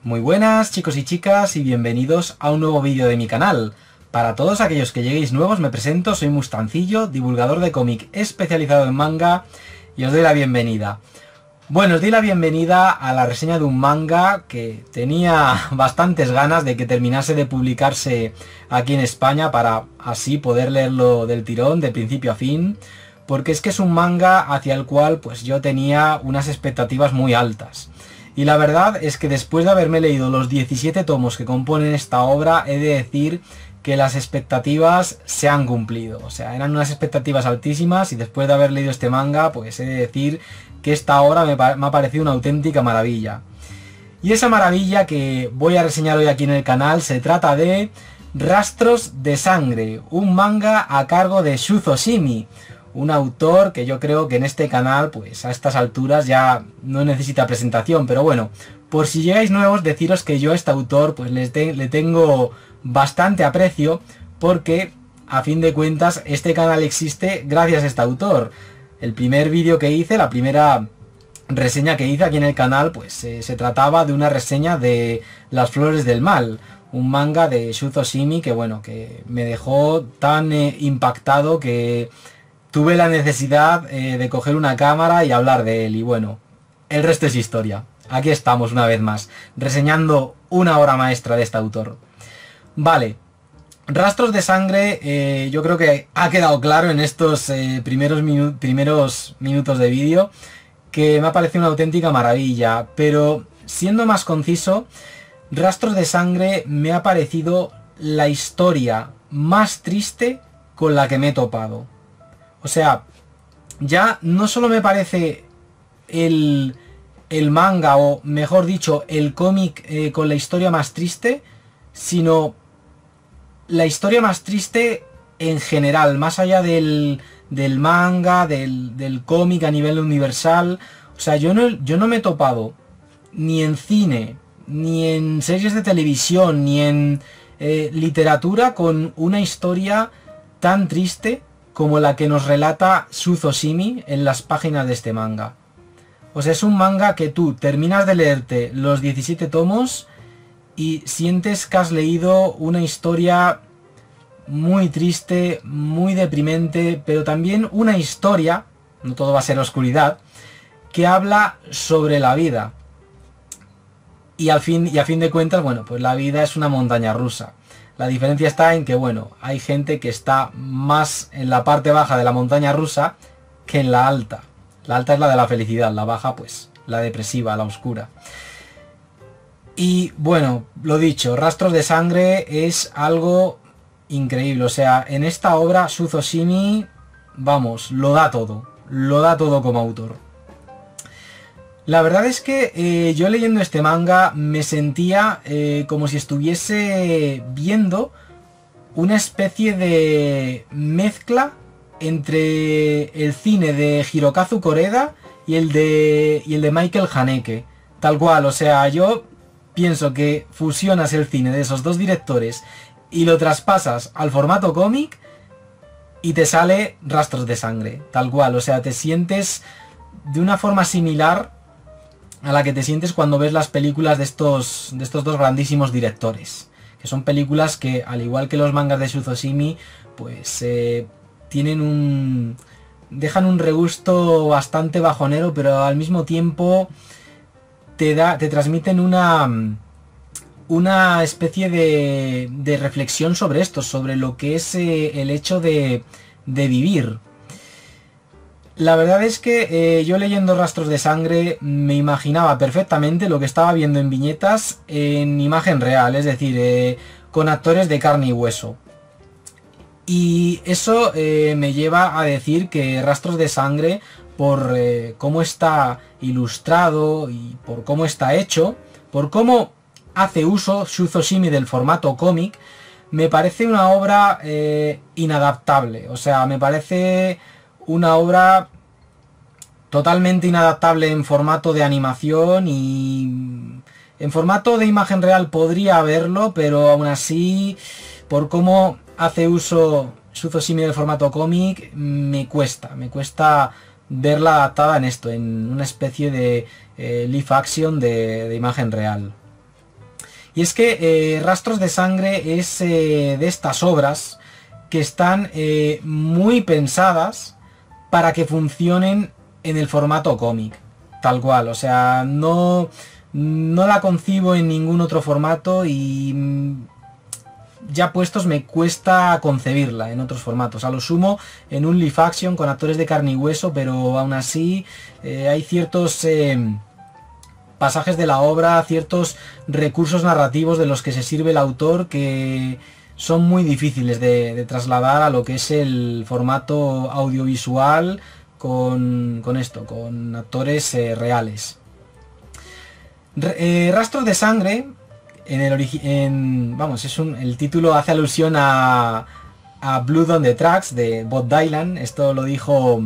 Muy buenas chicos y chicas y bienvenidos a un nuevo vídeo de mi canal. Para todos aquellos que lleguéis nuevos me presento, soy Mustancillo, divulgador de cómic especializado en manga y os doy la bienvenida. Bueno, os doy la bienvenida a la reseña de un manga que tenía bastantes ganas de que terminase de publicarse aquí en España para así poder leerlo del tirón, de principio a fin, porque es que es un manga hacia el cual pues yo tenía unas expectativas muy altas. Y la verdad es que después de haberme leído los 17 tomos que componen esta obra, he de decir que las expectativas se han cumplido. O sea, eran unas expectativas altísimas y después de haber leído este manga, pues he de decir que esta obra me ha parecido una auténtica maravilla. Y esa maravilla que voy a reseñar hoy aquí en el canal se trata de Rastros de Sangre, un manga a cargo de Shuzo Shimi. Un autor que yo creo que en este canal, pues a estas alturas ya no necesita presentación, pero bueno, por si llegáis nuevos, deciros que yo a este autor pues le tengo bastante aprecio, porque a fin de cuentas este canal existe gracias a este autor. El primer vídeo que hice, la primera reseña que hice aquí en el canal, pues se trataba de una reseña de Las Flores del Mal, un manga de Shuzo Shimi que bueno, que me dejó tan impactado que tuve la necesidad de coger una cámara y hablar de él, y bueno, el resto es historia. Aquí estamos una vez más, reseñando una obra maestra de este autor. Vale, Rastros de Sangre, yo creo que ha quedado claro en estos primeros minutos de vídeo que me ha parecido una auténtica maravilla, pero siendo más conciso, Rastros de Sangre me ha parecido la historia más triste con la que me he topado. O sea, ya no solo me parece el manga, o mejor dicho, el cómic con la historia más triste, sino la historia más triste en general, más allá del manga, del cómic a nivel universal. O sea, yo no me he topado ni en cine, ni en series de televisión, ni en literatura con una historia tan triste como la que nos relata Shuzo Shimi en las páginas de este manga. O sea, es un manga que tú terminas de leerte los 17 tomos y sientes que has leído una historia muy triste, muy deprimente, pero también una historia, no todo va a ser oscuridad, que habla sobre la vida. Y a fin de cuentas, bueno, pues la vida es una montaña rusa. La diferencia está en que, bueno, hay gente que está más en la parte baja de la montaña rusa que en la alta. La alta es la de la felicidad, la baja, pues, la depresiva, la oscura. Y, bueno, lo dicho, Rastros de Sangre es algo increíble. O sea, en esta obra, Shuzo Shimi, vamos, lo da todo como autor. La verdad es que yo leyendo este manga me sentía como si estuviese viendo una especie de mezcla entre el cine de Hirokazu Koreda y el de Michael Haneke. Tal cual, o sea, yo pienso que fusionas el cine de esos dos directores y lo traspasas al formato cómic y te sale Rastros de Sangre. Tal cual, o sea, te sientes de una forma similar a la que te sientes cuando ves las películas de estos dos grandísimos directores, que son películas que, al igual que los mangas de Shuzo Shimi, pues dejan un regusto bastante bajonero, pero al mismo tiempo te transmiten una especie de reflexión sobre esto, sobre lo que es el hecho de vivir. La verdad es que yo leyendo Rastros de Sangre me imaginaba perfectamente lo que estaba viendo en viñetas en imagen real, es decir, con actores de carne y hueso. Y eso me lleva a decir que Rastros de Sangre, por cómo está ilustrado y por cómo está hecho, por cómo hace uso Shuzo Shimi del formato cómic, me parece una obra inadaptable. O sea, me parece una obra totalmente inadaptable en formato de animación, y en formato de imagen real podría haberlo, pero aún así, por cómo hace uso Shuzo Shimi del formato cómic, me cuesta verla adaptada en esto, en una especie de live action de imagen real. Y es que Rastros de Sangre es de estas obras que están muy pensadas para que funcionen en el formato cómic, tal cual. O sea, no la concibo en ningún otro formato y ya puestos me cuesta concebirla en otros formatos. A lo sumo en un live action con actores de carne y hueso, pero aún así hay ciertos pasajes de la obra, ciertos recursos narrativos de los que se sirve el autor que son muy difíciles de trasladar a lo que es el formato audiovisual con actores reales. Rastros de Sangre, el título hace alusión a Blood on the Tracks de Bob Dylan. Esto lo dijo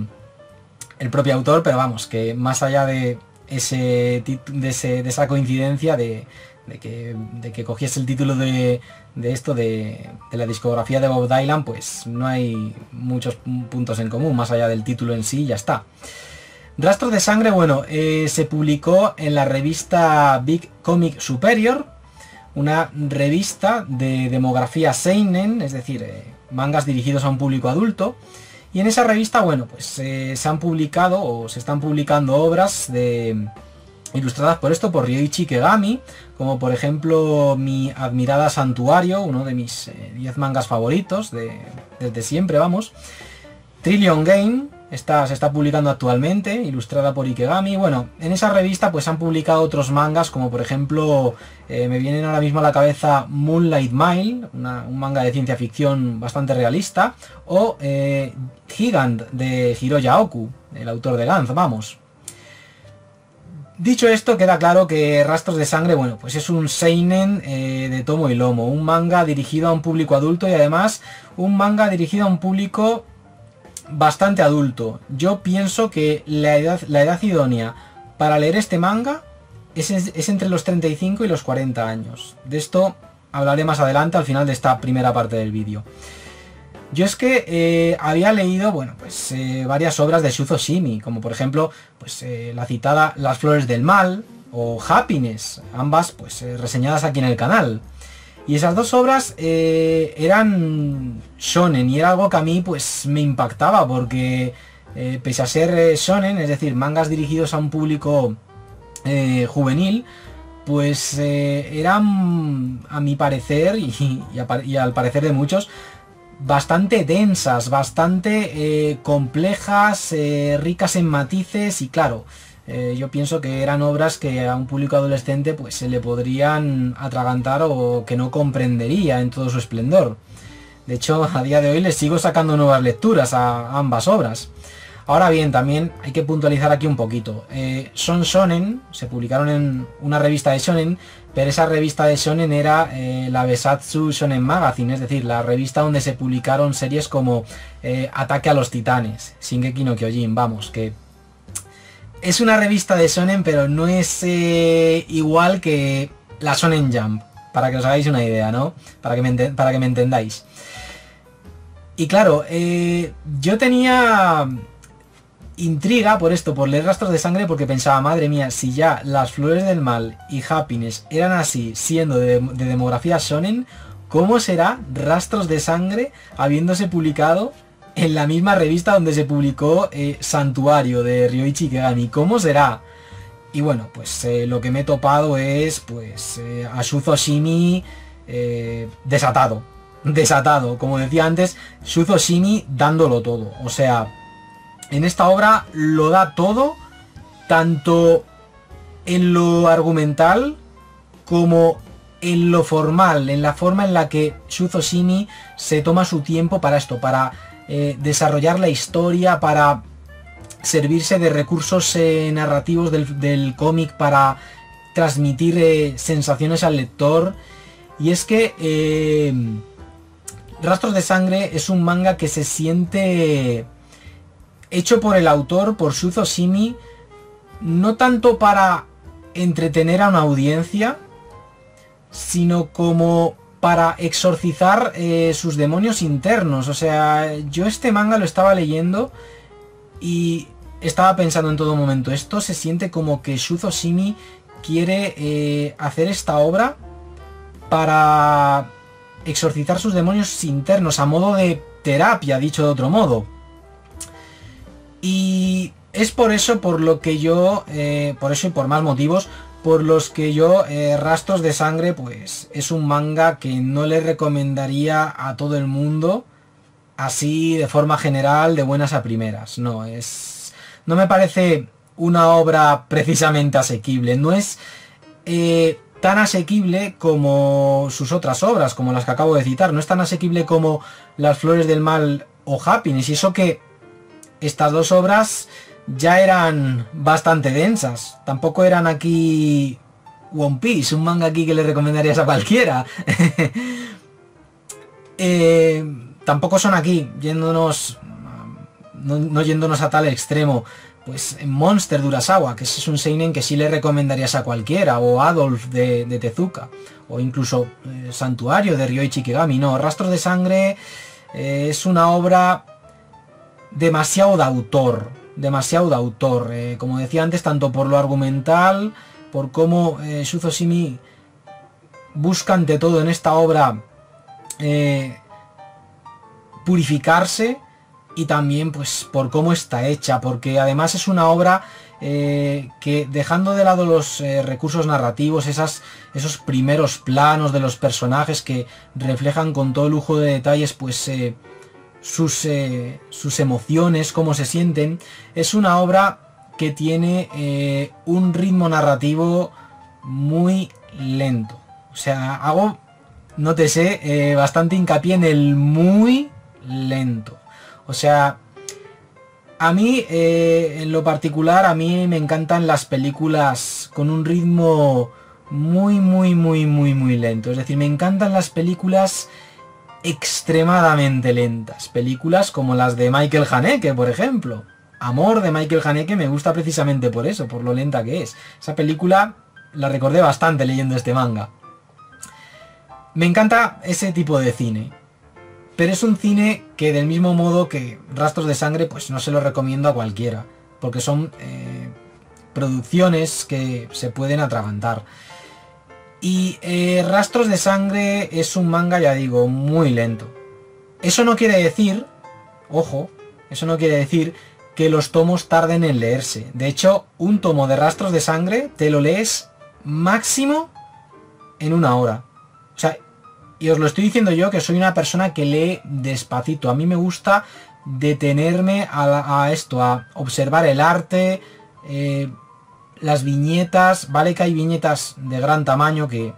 el propio autor, pero vamos, que más allá de esa coincidencia de que cogiese el título de la discografía de Bob Dylan, pues no hay muchos puntos en común más allá del título en sí y ya está. Rastros de Sangre, bueno, se publicó en la revista Big Comic Superior, una revista de demografía seinen, es decir, mangas dirigidos a un público adulto. Y en esa revista, bueno, pues se han publicado o se están publicando obras ilustradas por Ryoichi Kegami, como por ejemplo Mi admirada Santuario, uno de mis 10 mangas favoritos desde siempre, vamos. Trillion Game, se está publicando actualmente, ilustrada por Ikegami. Bueno, en esa revista pues han publicado otros mangas, como por ejemplo, me vienen ahora mismo a la cabeza Moonlight Mile, un manga de ciencia ficción bastante realista, o Gigant de Hiroya Oku, el autor de Gantz, vamos. Dicho esto, queda claro que Rastros de Sangre, bueno, pues es un seinen de tomo y lomo, un manga dirigido a un público adulto y además un manga dirigido a un público bastante adulto. Yo pienso que la edad idónea para leer este manga es entre los 35 y los 40 años. De esto hablaré más adelante al final de esta primera parte del vídeo. Yo es que había leído, bueno, pues varias obras de Shuzo Shimi, como por ejemplo, pues la citada Las Flores del Mal o Happiness, ambas pues reseñadas aquí en el canal. Y esas dos obras eran shonen y era algo que a mí pues me impactaba porque pese a ser shonen, es decir, mangas dirigidos a un público juvenil, pues eran a mi parecer y al parecer de muchos bastante densas, bastante complejas, ricas en matices y claro, yo pienso que eran obras que a un público adolescente pues se le podrían atragantar o que no comprendería en todo su esplendor. De hecho, a día de hoy les sigo sacando nuevas lecturas a ambas obras. Ahora bien, también hay que puntualizar aquí un poquito. Son shonen, se publicaron en una revista de shonen, pero esa revista de shonen era la Besatsu Shonen Magazine, es decir, la revista donde se publicaron series como Ataque a los Titanes, Shingeki no Kyojin, vamos, que es una revista de shonen, pero no es igual que la Shonen Jump, para que os hagáis una idea, ¿no? Para que me entendáis. Y claro, yo tenía intriga por esto, por leer Rastros de Sangre, porque pensaba, madre mía, si ya Las Flores del Mal y Happiness eran así, siendo de demografía shonen, ¿cómo será Rastros de Sangre habiéndose publicado en la misma revista donde se publicó Santuario de Ryoichi Kegami? ¿Cómo será? Y bueno, pues lo que me he topado es pues a Shuzo Shimi desatado, como decía antes, Shuzo Shimi dándolo todo, o sea, en esta obra lo da todo, tanto en lo argumental como en lo formal, en la forma en la que Shuzo Shimi se toma su tiempo para esto, para desarrollar la historia, para servirse de recursos narrativos del cómic para transmitir sensaciones al lector. Y es que Rastros de Sangre es un manga que se siente hecho por el autor, por Shuzo Shimi, no tanto para entretener a una audiencia, sino como para exorcizar sus demonios internos. O sea, yo este manga lo estaba leyendo y estaba pensando en todo momento, esto se siente como que Shuzo Shimi quiere hacer esta obra para exorcizar sus demonios internos, a modo de terapia, dicho de otro modo. Y es por eso por lo que yo, por eso y por más motivos, por los que yo, Rastros de Sangre, pues es un manga que no le recomendaría a todo el mundo, así de forma general, de buenas a primeras. No me parece una obra precisamente asequible. No es tan asequible como sus otras obras, como las que acabo de citar. No es tan asequible como Las Flores del Mal o Happiness. Y eso que estas dos obras ya eran bastante densas. Tampoco eran aquí One Piece, un manga aquí que le recomendarías a cualquiera. Tampoco son aquí, yéndonos, no yéndonos a tal extremo, pues Monster de Urasawa, que es un seinen que sí le recomendarías a cualquiera, o Adolf de Tezuka, o incluso Santuario de Ryoichi Kigami. No, Rastros de Sangre es una obra demasiado de autor, como decía antes, tanto por lo argumental, por cómo Shuzo Shimi busca ante todo en esta obra purificarse, y también pues por cómo está hecha, porque además es una obra que, dejando de lado los recursos narrativos, esos primeros planos de los personajes que reflejan con todo lujo de detalles pues sus emociones, cómo se sienten, es una obra que tiene un ritmo narrativo muy lento. O sea, hago, nótese, bastante hincapié en el muy lento. O sea, a mí, en lo particular, a mí me encantan las películas con un ritmo muy lento. Es decir, me encantan las películas extremadamente lentas. Películas como las de Michael Haneke, por ejemplo. Amor de Michael Haneke me gusta precisamente por eso, por lo lenta que es. Esa película la recordé bastante leyendo este manga. Me encanta ese tipo de cine. Pero es un cine que, del mismo modo que Rastros de Sangre, pues no se lo recomiendo a cualquiera. Porque son producciones que se pueden atragantar. Y Rastros de Sangre es un manga, ya digo, muy lento. Eso no quiere decir, ojo, eso no quiere decir que los tomos tarden en leerse. De hecho, un tomo de Rastros de Sangre te lo lees máximo en 1 hora. O sea, y os lo estoy diciendo yo, que soy una persona que lee despacito. A mí me gusta detenerme a esto, a observar el arte, las viñetas. Vale que hay viñetas de gran tamaño que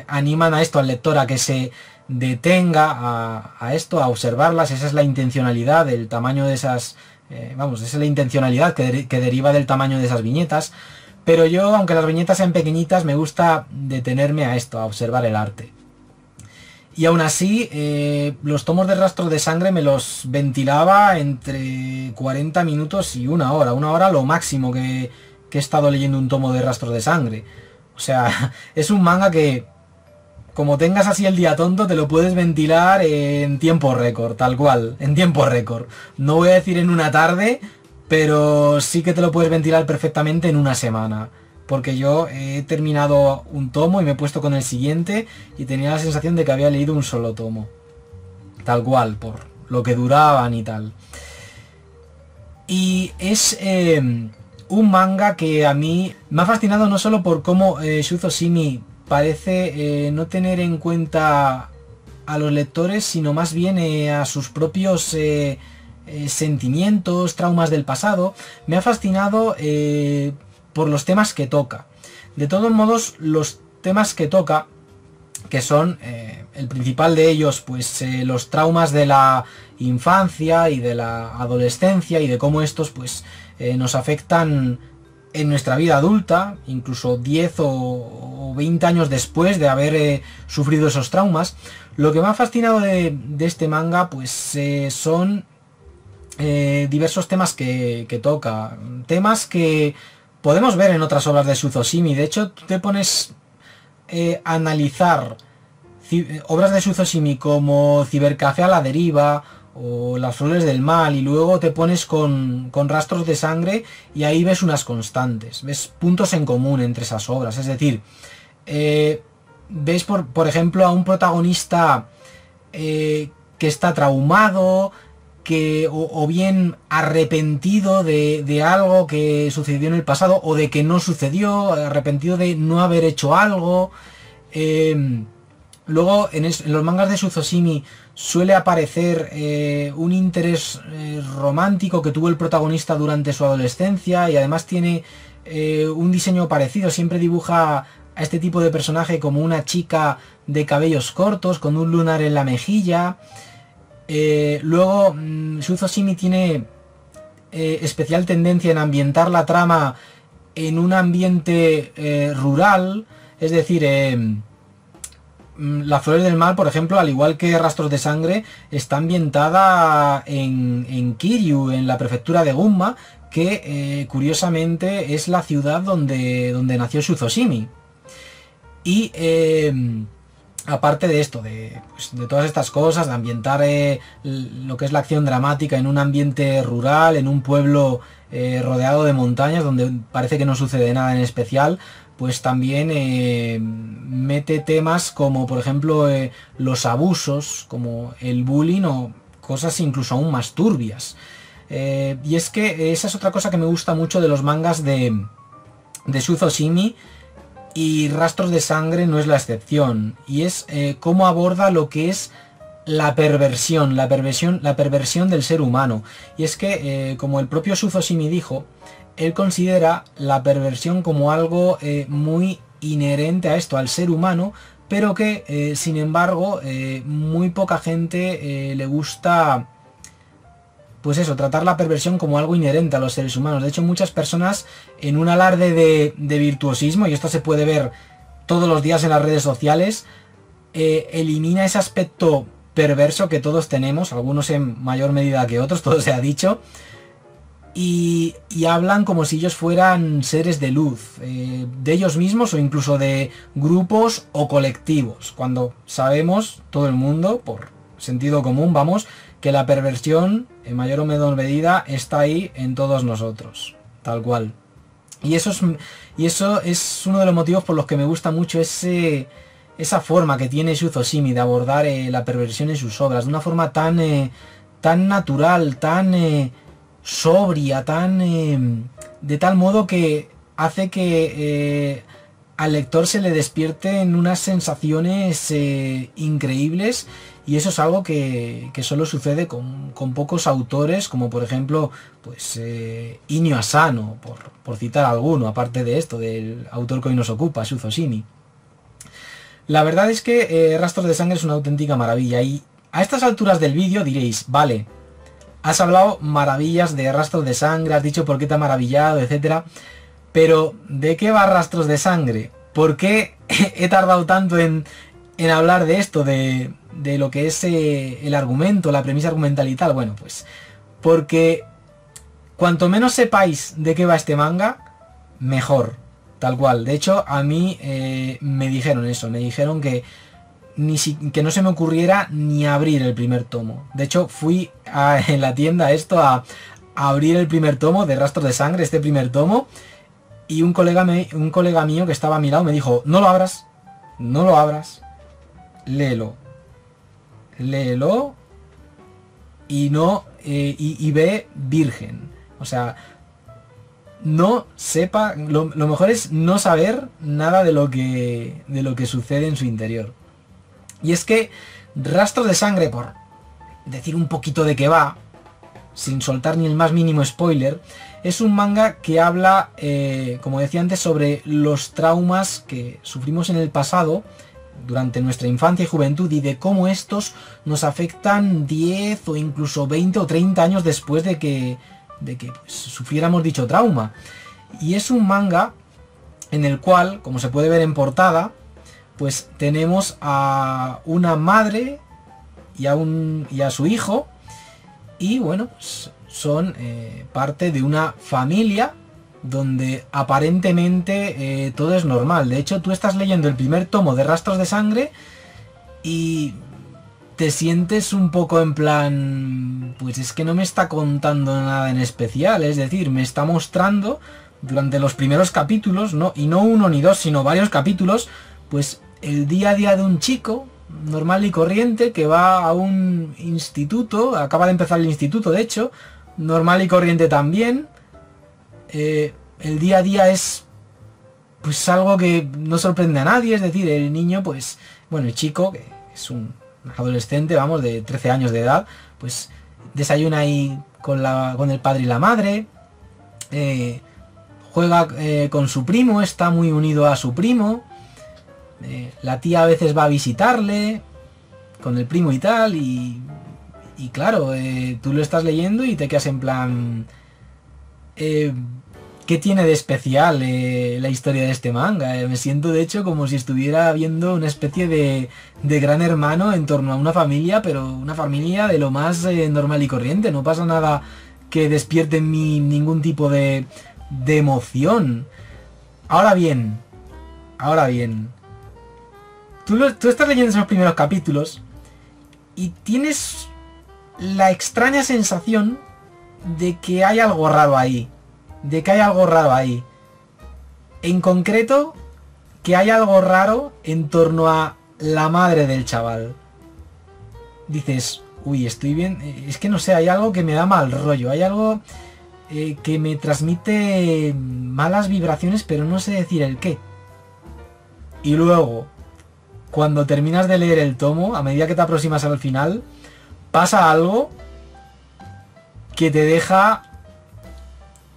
animan a esto, al lector, a que se detenga a esto, a observarlas. Esa es la intencionalidad, el tamaño de esas... esa es la intencionalidad que deriva del tamaño de esas viñetas. Pero yo, aunque las viñetas sean pequeñitas, me gusta detenerme a esto, a observar el arte. Y aún así, los tomos de Rastros de Sangre me los ventilaba entre 40 minutos y 1 hora. 1 hora lo máximo que he estado leyendo un tomo de Rastros de Sangre. O sea, es un manga que, como tengas así el día tonto, te lo puedes ventilar en tiempo récord, tal cual, en tiempo récord. No voy a decir en 1 tarde, pero sí que te lo puedes ventilar perfectamente en 1 semana. Porque yo he terminado un tomo y me he puesto con el siguiente y tenía la sensación de que había leído un solo tomo. Tal cual, por lo que duraban y tal. Y es un manga que a mí me ha fascinado no solo por cómo Shuzo Shimi parece no tener en cuenta a los lectores, sino más bien a sus propios... sentimientos, traumas del pasado. Me ha fascinado por los temas que toca. De todos modos, los temas que toca, que son el principal de ellos, pues los traumas de la infancia y de la adolescencia, y de cómo estos pues nos afectan en nuestra vida adulta, incluso 10 o 20 años después de haber sufrido esos traumas. Lo que me ha fascinado de este manga pues son diversos temas que toca, temas que podemos ver en otras obras de Shuzo Shimi. De hecho, tú te pones a analizar obras de Shuzo Shimi como Cibercafé a la deriva o Las Flores del Mal, y luego te pones con Rastros de Sangre, y ahí ves unas constantes, ves puntos en común entre esas obras. Es decir, ves por ejemplo a un protagonista que está traumado, o bien arrepentido de algo que sucedió en el pasado o de que no sucedió, arrepentido de no haber hecho algo. Luego en los mangas de Suzoshimi suele aparecer un interés romántico que tuvo el protagonista durante su adolescencia, y además tiene un diseño parecido. Siempre dibuja a este tipo de personaje como una chica de cabellos cortos con un lunar en la mejilla. Luego Suzoshimi tiene especial tendencia en ambientar la trama en un ambiente rural, es decir, Las Flores del Mal, por ejemplo, al igual que Rastros de Sangre, está ambientada en Kiryu, en la prefectura de Gunma, que curiosamente es la ciudad donde nació Suzoshimi. Y aparte de esto, de todas estas cosas, de ambientar lo que es la acción dramática en un ambiente rural, en un pueblo rodeado de montañas, donde parece que no sucede nada en especial, pues también mete temas como, por ejemplo, los abusos, como el bullying o cosas incluso aún más turbias. Y es que esa es otra cosa que me gusta mucho de los mangas de Suzoshimi, y Rastros de Sangre no es la excepción, y es cómo aborda lo que es la perversión del ser humano. Y es que, como el propio Suzoshimi dijo, él considera la perversión como algo muy inherente a esto, al ser humano, pero que, sin embargo, muy poca gente le gusta, pues eso, tratar la perversión como algo inherente a los seres humanos. De hecho, muchas personas, en un alarde de virtuosismo, y esto se puede ver todos los días en las redes sociales, elimina ese aspecto perverso que todos tenemos, algunos en mayor medida que otros, todo se ha dicho, y hablan como si ellos fueran seres de luz, de ellos mismos o incluso de grupos o colectivos, cuando sabemos, todo el mundo, por sentido común, vamos, que la perversión, en mayor o menor medida, está ahí en todos nosotros, tal cual. Y eso es uno de los motivos por los que me gusta mucho esa forma que tiene Suzoshimi de abordar la perversión en sus obras, de una forma tan natural, tan sobria, de tal modo que hace que al lector se le despierten unas sensaciones increíbles. Y eso es algo que solo sucede con pocos autores, como por ejemplo, pues Inio Asano, por citar alguno, aparte de esto, del autor que hoy nos ocupa, Suzoshimi. La verdad es que Rastros de Sangre es una auténtica maravilla, y a estas alturas del vídeo diréis, vale, has hablado maravillas de Rastros de Sangre, has dicho por qué te ha maravillado, etcétera, pero ¿de qué va Rastros de Sangre? ¿Por qué he tardado tanto en hablar de esto, de lo que es el argumento, la premisa argumental y tal? Bueno, pues porque cuanto menos sepáis de qué va este manga, mejor, tal cual. De hecho, a mí me dijeron eso, me dijeron que no se me ocurriera ni abrir el primer tomo. De hecho, fui en la tienda a abrir el primer tomo de Rastros de Sangre, este primer tomo, y un colega mío que estaba a mi lado me dijo, no lo abras, léelo y no y ve virgen. O sea, no sepa, lo mejor es no saber nada de lo que sucede en su interior. Y es que Rastros de Sangre, por decir un poquito de qué va, sin soltar ni el más mínimo spoiler, es un manga que habla, como decía antes, sobre los traumas que sufrimos en el pasado durante nuestra infancia y juventud, y de cómo estos nos afectan 10 o incluso 20 o 30 años después de que pues, sufriéramos dicho trauma. Y es un manga en el cual, como se puede ver en portada, pues tenemos a una madre y a su hijo, y bueno, pues, son parte de una familia donde aparentemente todo es normal. De hecho, tú estás leyendo el primer tomo de Rastros de Sangre y te sientes un poco en plan, pues es que no me está contando nada en especial, es decir, me está mostrando durante los primeros capítulos, y no uno ni dos, sino varios capítulos, pues el día a día de un chico normal y corriente que va a un instituto, acaba de empezar el instituto de hecho, normal y corriente también. El día a día es pues algo que no sorprende a nadie, es decir, el niño pues, bueno, el chico, que es un adolescente, vamos, de 13 años de edad, pues desayuna ahí con el padre y la madre, juega con su primo, está muy unido a su primo, la tía a veces va a visitarle con el primo y tal, y claro, tú lo estás leyendo y te quedas en plan... ¿qué tiene de especial la historia de este manga? Me siento de hecho como si estuviera viendo una especie de Gran Hermano en torno a una familia, pero una familia de lo más normal y corriente. No pasa nada que despierte en mí ningún tipo de emoción. Ahora bien, tú estás leyendo esos primeros capítulos y tienes la extraña sensación de que hay algo raro ahí. En concreto, que hay algo raro en torno a la madre del chaval. Dices, uy, estoy bien... Es que no sé, hay algo que me da mal rollo. Hay algo que me transmite malas vibraciones, pero no sé decir el qué. Y luego, cuando terminas de leer el tomo, a medida que te aproximas al final, pasa algo que te deja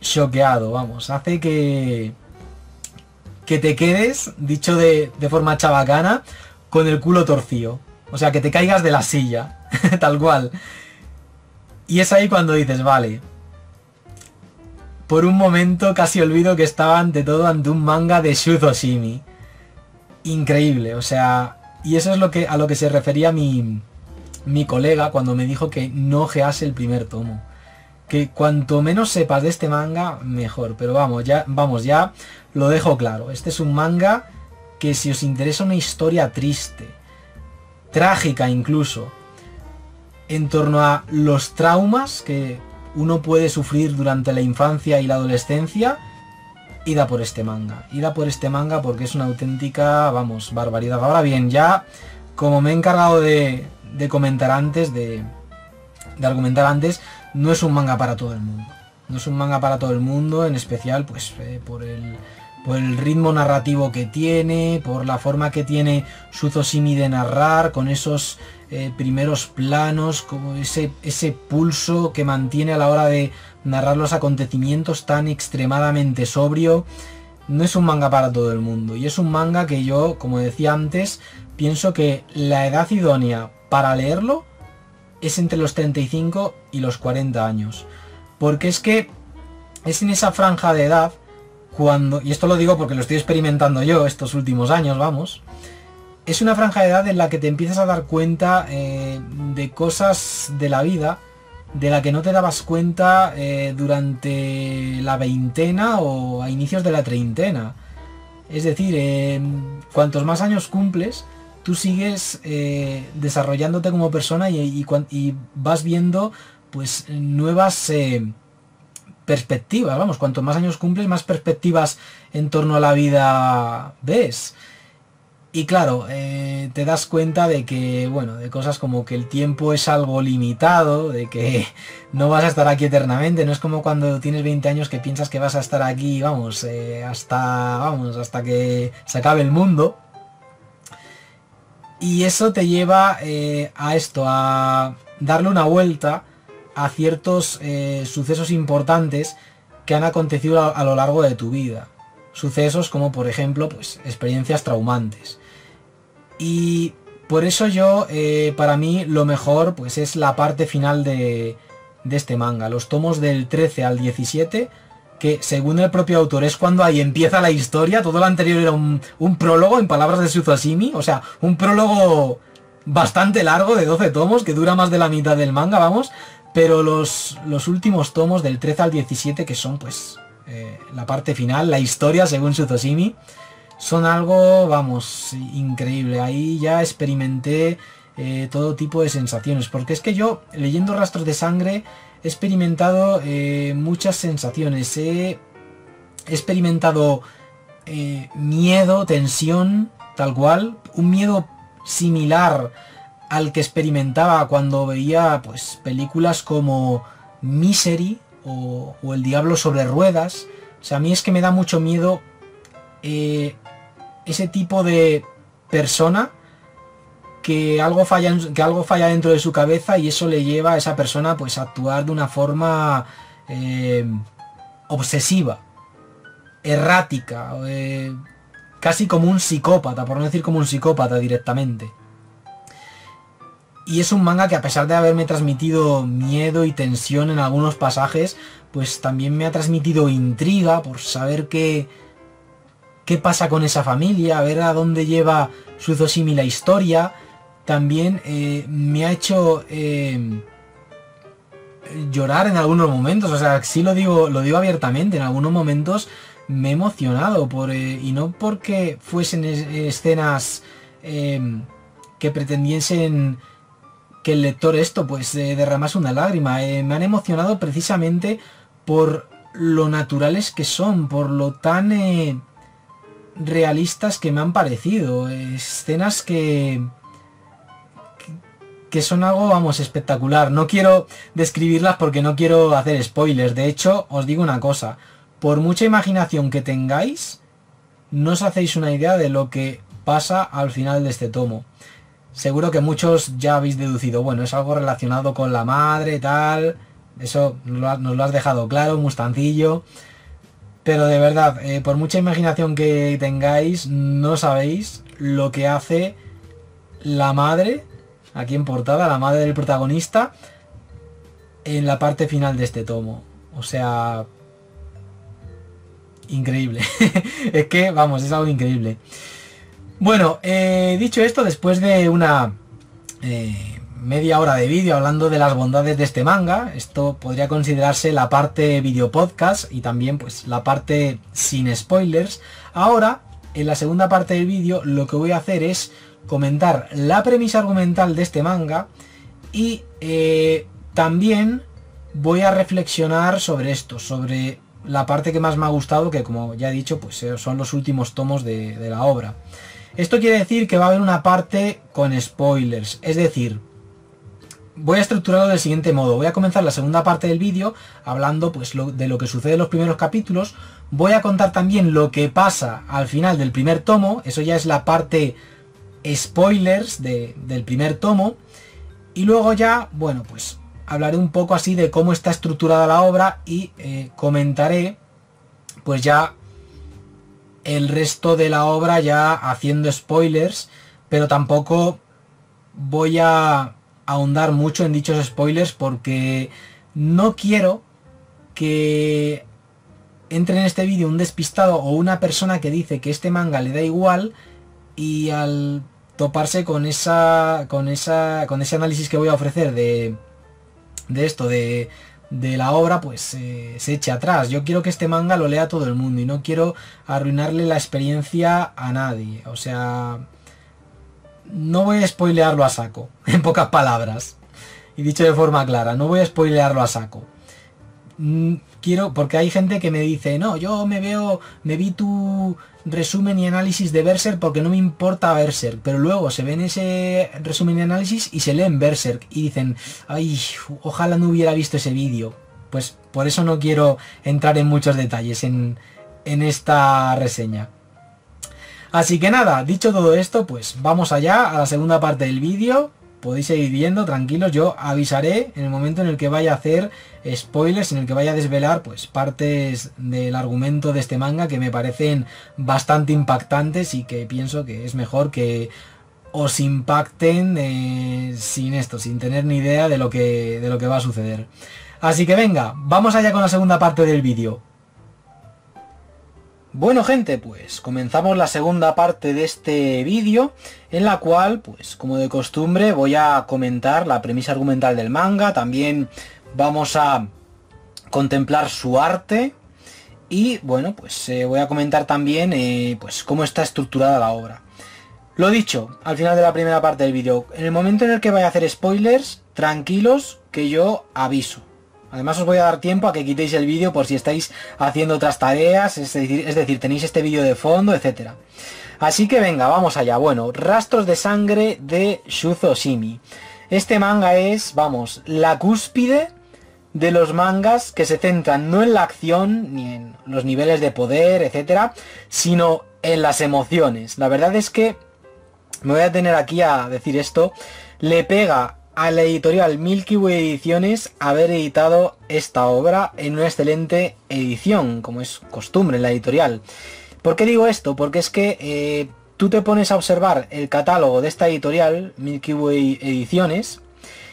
choqueado, vamos, hace que te quedes, dicho de forma chabacana, con el culo torcido, o sea, que te caigas de la silla, tal cual. Y es ahí cuando dices, vale, por un momento casi olvido que estaba ante todo ante un manga de Shu Oshimi. Increíble, o sea, y eso es a lo que se refería mi colega cuando me dijo que no ojease el primer tomo. Que cuanto menos sepas de este manga, mejor. Pero vamos, ya lo dejo claro. Este es un manga que si os interesa una historia triste, trágica incluso, en torno a los traumas que uno puede sufrir durante la infancia y la adolescencia, id a por este manga. Id a por este manga porque es una auténtica, vamos, barbaridad. Ahora bien, ya como me he encargado de comentar antes, de argumentar antes, no es un manga para todo el mundo. No es un manga para todo el mundo, en especial pues por el ritmo narrativo que tiene, por la forma que tiene Shu Oshimi de narrar, con esos primeros planos, como ese pulso que mantiene a la hora de narrar los acontecimientos tan extremadamente sobrio. No es un manga para todo el mundo. Y es un manga que yo, como decía antes, pienso que la edad idónea para leerlo es entre los 35 y los 40 años. Porque es que es en esa franja de edad cuando, y esto lo digo porque lo estoy experimentando yo estos últimos años, vamos, es una franja de edad en la que te empiezas a dar cuenta de cosas de la vida de la que no te dabas cuenta durante la veintena o a inicios de la treintena. Es decir, cuantos más años cumples, tú sigues desarrollándote como persona y vas viendo pues nuevas perspectivas, vamos, cuanto más años cumples, más perspectivas en torno a la vida ves. Y claro, te das cuenta de que, bueno, de cosas como que el tiempo es algo limitado, de que no vas a estar aquí eternamente, no es como cuando tienes 20 años que piensas que vas a estar aquí, vamos, hasta que se acabe el mundo. Y eso te lleva a esto, a darle una vuelta a ciertos sucesos importantes que han acontecido a lo largo de tu vida. Sucesos como, por ejemplo, pues experiencias traumantes. Y por eso yo, para mí, lo mejor pues es la parte final de este manga. Los tomos del 13 al 17, que según el propio autor es cuando ahí empieza la historia. Todo lo anterior era un prólogo, en palabras de Shu Oshimi. O sea, un prólogo bastante largo de 12 tomos, que dura más de la mitad del manga, vamos. Pero los últimos tomos del 13 al 17, que son pues la parte final, la historia según Shu Oshimi, son algo, vamos, increíble. Ahí ya experimenté todo tipo de sensaciones. Porque es que yo, leyendo Rastros de Sangre, he experimentado muchas sensaciones. He experimentado miedo, tensión, tal cual, un miedo similar al que experimentaba cuando veía pues películas como Misery o El Diablo sobre Ruedas. O sea, a mí es que me da mucho miedo ese tipo de persona que algo falla dentro de su cabeza y eso le lleva a esa persona pues a actuar de una forma obsesiva, errática, casi como un psicópata, por no decir como un psicópata directamente. Y es un manga que, a pesar de haberme transmitido miedo y tensión en algunos pasajes, pues también me ha transmitido intriga por saber qué pasa con esa familia, a ver a dónde lleva su inverosímil la historia. También me ha hecho llorar en algunos momentos, o sea, sí lo digo abiertamente, en algunos momentos me he emocionado y no porque fuesen escenas que pretendiesen que el lector pues derramase una lágrima. Me han emocionado precisamente por lo naturales que son, por lo tan realistas que me han parecido. Escenas que son algo, vamos, espectacular. No quiero describirlas porque no quiero hacer spoilers. De hecho, os digo una cosa. Por mucha imaginación que tengáis, no os hacéis una idea de lo que pasa al final de este tomo. Seguro que muchos ya habéis deducido, bueno, es algo relacionado con la madre, tal. Eso nos lo has dejado claro, Mustancillo. Pero de verdad, por mucha imaginación que tengáis, no sabéis lo que hace la madre, aquí en portada, la madre del protagonista, en la parte final de este tomo. O sea, increíble. Es que, vamos, es algo increíble. Bueno, dicho esto, después de una media hora de vídeo hablando de las bondades de este manga, esto podría considerarse la parte video podcast y también pues la parte sin spoilers. Ahora, en la segunda parte del vídeo, lo que voy a hacer es comentar la premisa argumental de este manga y también voy a reflexionar sobre esto, sobre la parte que más me ha gustado, que como ya he dicho, pues son los últimos tomos de la obra. Esto quiere decir que va a haber una parte con spoilers, es decir, voy a estructurarlo del siguiente modo. Voy a comenzar la segunda parte del vídeo hablando pues de lo que sucede en los primeros capítulos. Voy a contar también lo que pasa al final del primer tomo, eso ya es la parte spoilers del primer tomo. Y luego ya, bueno, pues hablaré un poco así de cómo está estructurada la obra y comentaré pues ya el resto de la obra ya haciendo spoilers, pero tampoco voy a ahondar mucho en dichos spoilers porque no quiero que entre en este vídeo un despistado o una persona que dice que este manga le da igual y al toparse con ese análisis que voy a ofrecer de la obra, pues se eche atrás. Yo quiero que este manga lo lea todo el mundo y no quiero arruinarle la experiencia a nadie. O sea, no voy a spoilearlo a saco, en pocas palabras. Y dicho de forma clara, no voy a spoilearlo a saco. Quiero, porque hay gente que me dice, no, yo me vi tu resumen y análisis de Berserk porque no me importa Berserk, pero luego se ven ese resumen y análisis y se leen Berserk y dicen, ay, ojalá no hubiera visto ese vídeo. Pues por eso no quiero entrar en muchos detalles en esta reseña. Así que nada, dicho todo esto, pues vamos allá a la segunda parte del vídeo. Podéis seguir viendo, tranquilos, yo avisaré en el momento en el que vaya a hacer spoilers, en el que vaya a desvelar pues partes del argumento de este manga que me parecen bastante impactantes y que pienso que es mejor que os impacten sin tener ni idea de lo que va a suceder. Así que venga, vamos allá con la segunda parte del vídeo. Bueno gente, pues comenzamos la segunda parte de este vídeo, en la cual, pues como de costumbre, voy a comentar la premisa argumental del manga, también vamos a contemplar su arte y, bueno, pues voy a comentar también pues cómo está estructurada la obra. Lo dicho, al final de la primera parte del vídeo, en el momento en el que vaya a hacer spoilers, tranquilos que yo aviso. Además os voy a dar tiempo a que quitéis el vídeo por si estáis haciendo otras tareas, es decir, tenéis este vídeo de fondo, etcétera. Así que venga, vamos allá. Bueno, Rastros de Sangre de Shuzo Oshimi. Este manga es, vamos, la cúspide de los mangas que se centran no en la acción, ni en los niveles de poder, etcétera, sino en las emociones. La verdad es que, me voy a tener aquí a decir esto, le pega a la editorial Milky Way Ediciones haber editado esta obra en una excelente edición, como es costumbre en la editorial. ¿Por qué digo esto? Porque es que tú te pones a observar el catálogo de esta editorial, Milky Way Ediciones,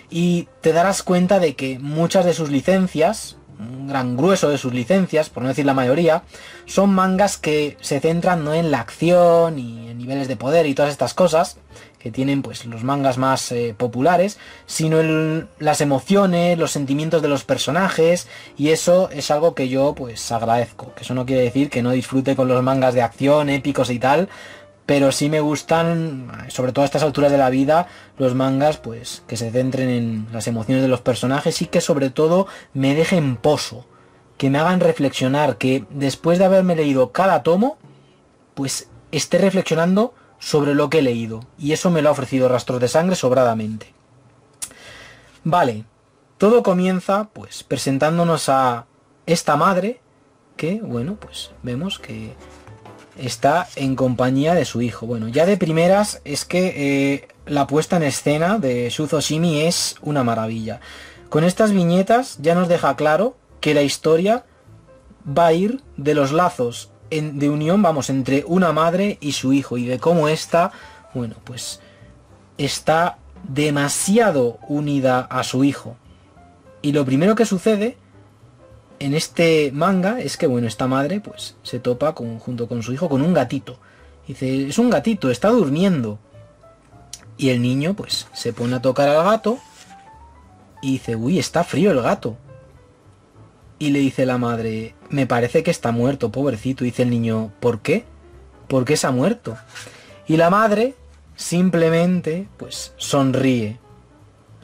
y te darás cuenta de que muchas de sus licencias, un gran grueso de sus licencias, por no decir la mayoría, son mangas que se centran no en la acción y en niveles de poder y todas estas cosas que tienen pues los mangas más populares, sino en las emociones, los sentimientos de los personajes, y eso es algo que yo pues agradezco. Que eso no quiere decir que no disfrute con los mangas de acción, épicos y tal, pero sí me gustan, sobre todo a estas alturas de la vida, los mangas pues que se centren en las emociones de los personajes y que sobre todo me dejen pozo, que me hagan reflexionar, que después de haberme leído cada tomo, pues esté reflexionando sobre lo que he leído. Y eso me lo ha ofrecido Rastros de Sangre sobradamente. Vale, todo comienza pues presentándonos a esta madre que, bueno, pues vemos que está en compañía de su hijo. Bueno, ya de primeras es que la puesta en escena de Shuzo Oshimi es una maravilla. Con estas viñetas ya nos deja claro que la historia va a ir de los lazos de unión, vamos, entre una madre y su hijo, y de cómo esta, bueno, pues está demasiado unida a su hijo. Y lo primero que sucede en este manga es que, bueno, esta madre pues se topa junto con su hijo con un gatito. Dice, es un gatito, está durmiendo. Y el niño pues se pone a tocar al gato y dice, uy, está frío el gato. Y le dice la madre, me parece que está muerto, pobrecito. Y dice el niño, ¿por qué? ¿Por qué se ha muerto? Y la madre simplemente pues sonríe.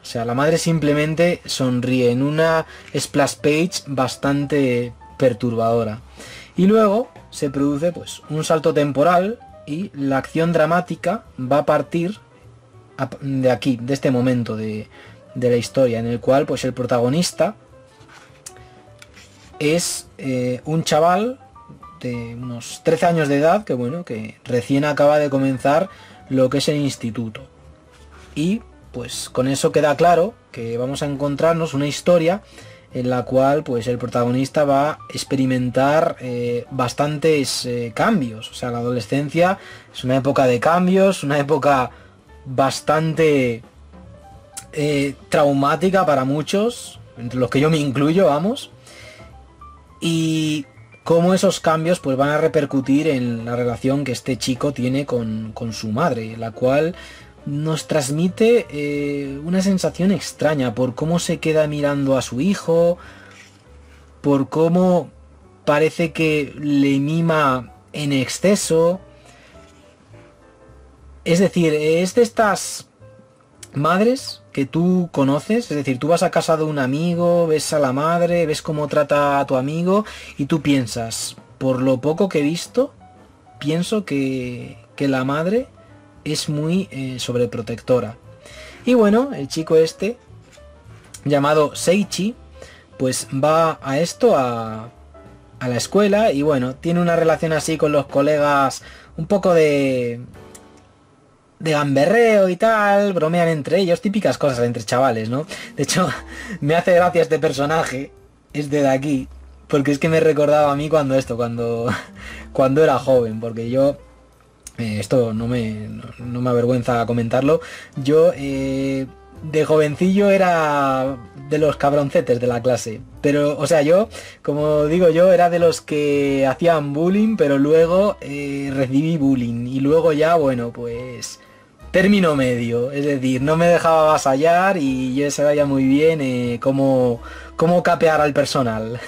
O sea, la madre simplemente sonríe en una splash page bastante perturbadora. Y luego se produce pues un salto temporal y la acción dramática va a partir de aquí, de este momento de la historia, en el cual pues el protagonista es un chaval de unos 13 años de edad que, bueno, que recién acaba de comenzar lo que es el instituto. Y pues con eso queda claro que vamos a encontrarnos una historia en la cual pues el protagonista va a experimentar bastantes cambios. O sea, la adolescencia es una época de cambios, una época bastante traumática para muchos, entre los que yo me incluyo, vamos. Y cómo esos cambios pues van a repercutir en la relación que este chico tiene con su madre, la cual nos transmite una sensación extraña por cómo se queda mirando a su hijo, por cómo parece que le mima en exceso. Es decir, es de estas madres que tú conoces, es decir, tú vas a casa de un amigo, ves a la madre, ves cómo trata a tu amigo y tú piensas, por lo poco que he visto, pienso que la madre es muy sobreprotectora. Y bueno, el chico este, llamado Seichi, pues va a esto, a la escuela, y bueno, tiene una relación así con los colegas, un poco de gamberreo y tal, bromean entre ellos, típicas cosas entre chavales, ¿no? De hecho, me hace gracia este personaje, este de aquí, porque es que me recordaba a mí cuando era joven, porque yo, esto no me avergüenza comentarlo, yo de jovencillo era de los cabroncetes de la clase, pero, o sea, yo, como digo yo, era de los que hacían bullying, pero luego recibí bullying, y luego ya, bueno, pues término medio, es decir, no me dejaba avasallar y yo sabía muy bien cómo capear al personal.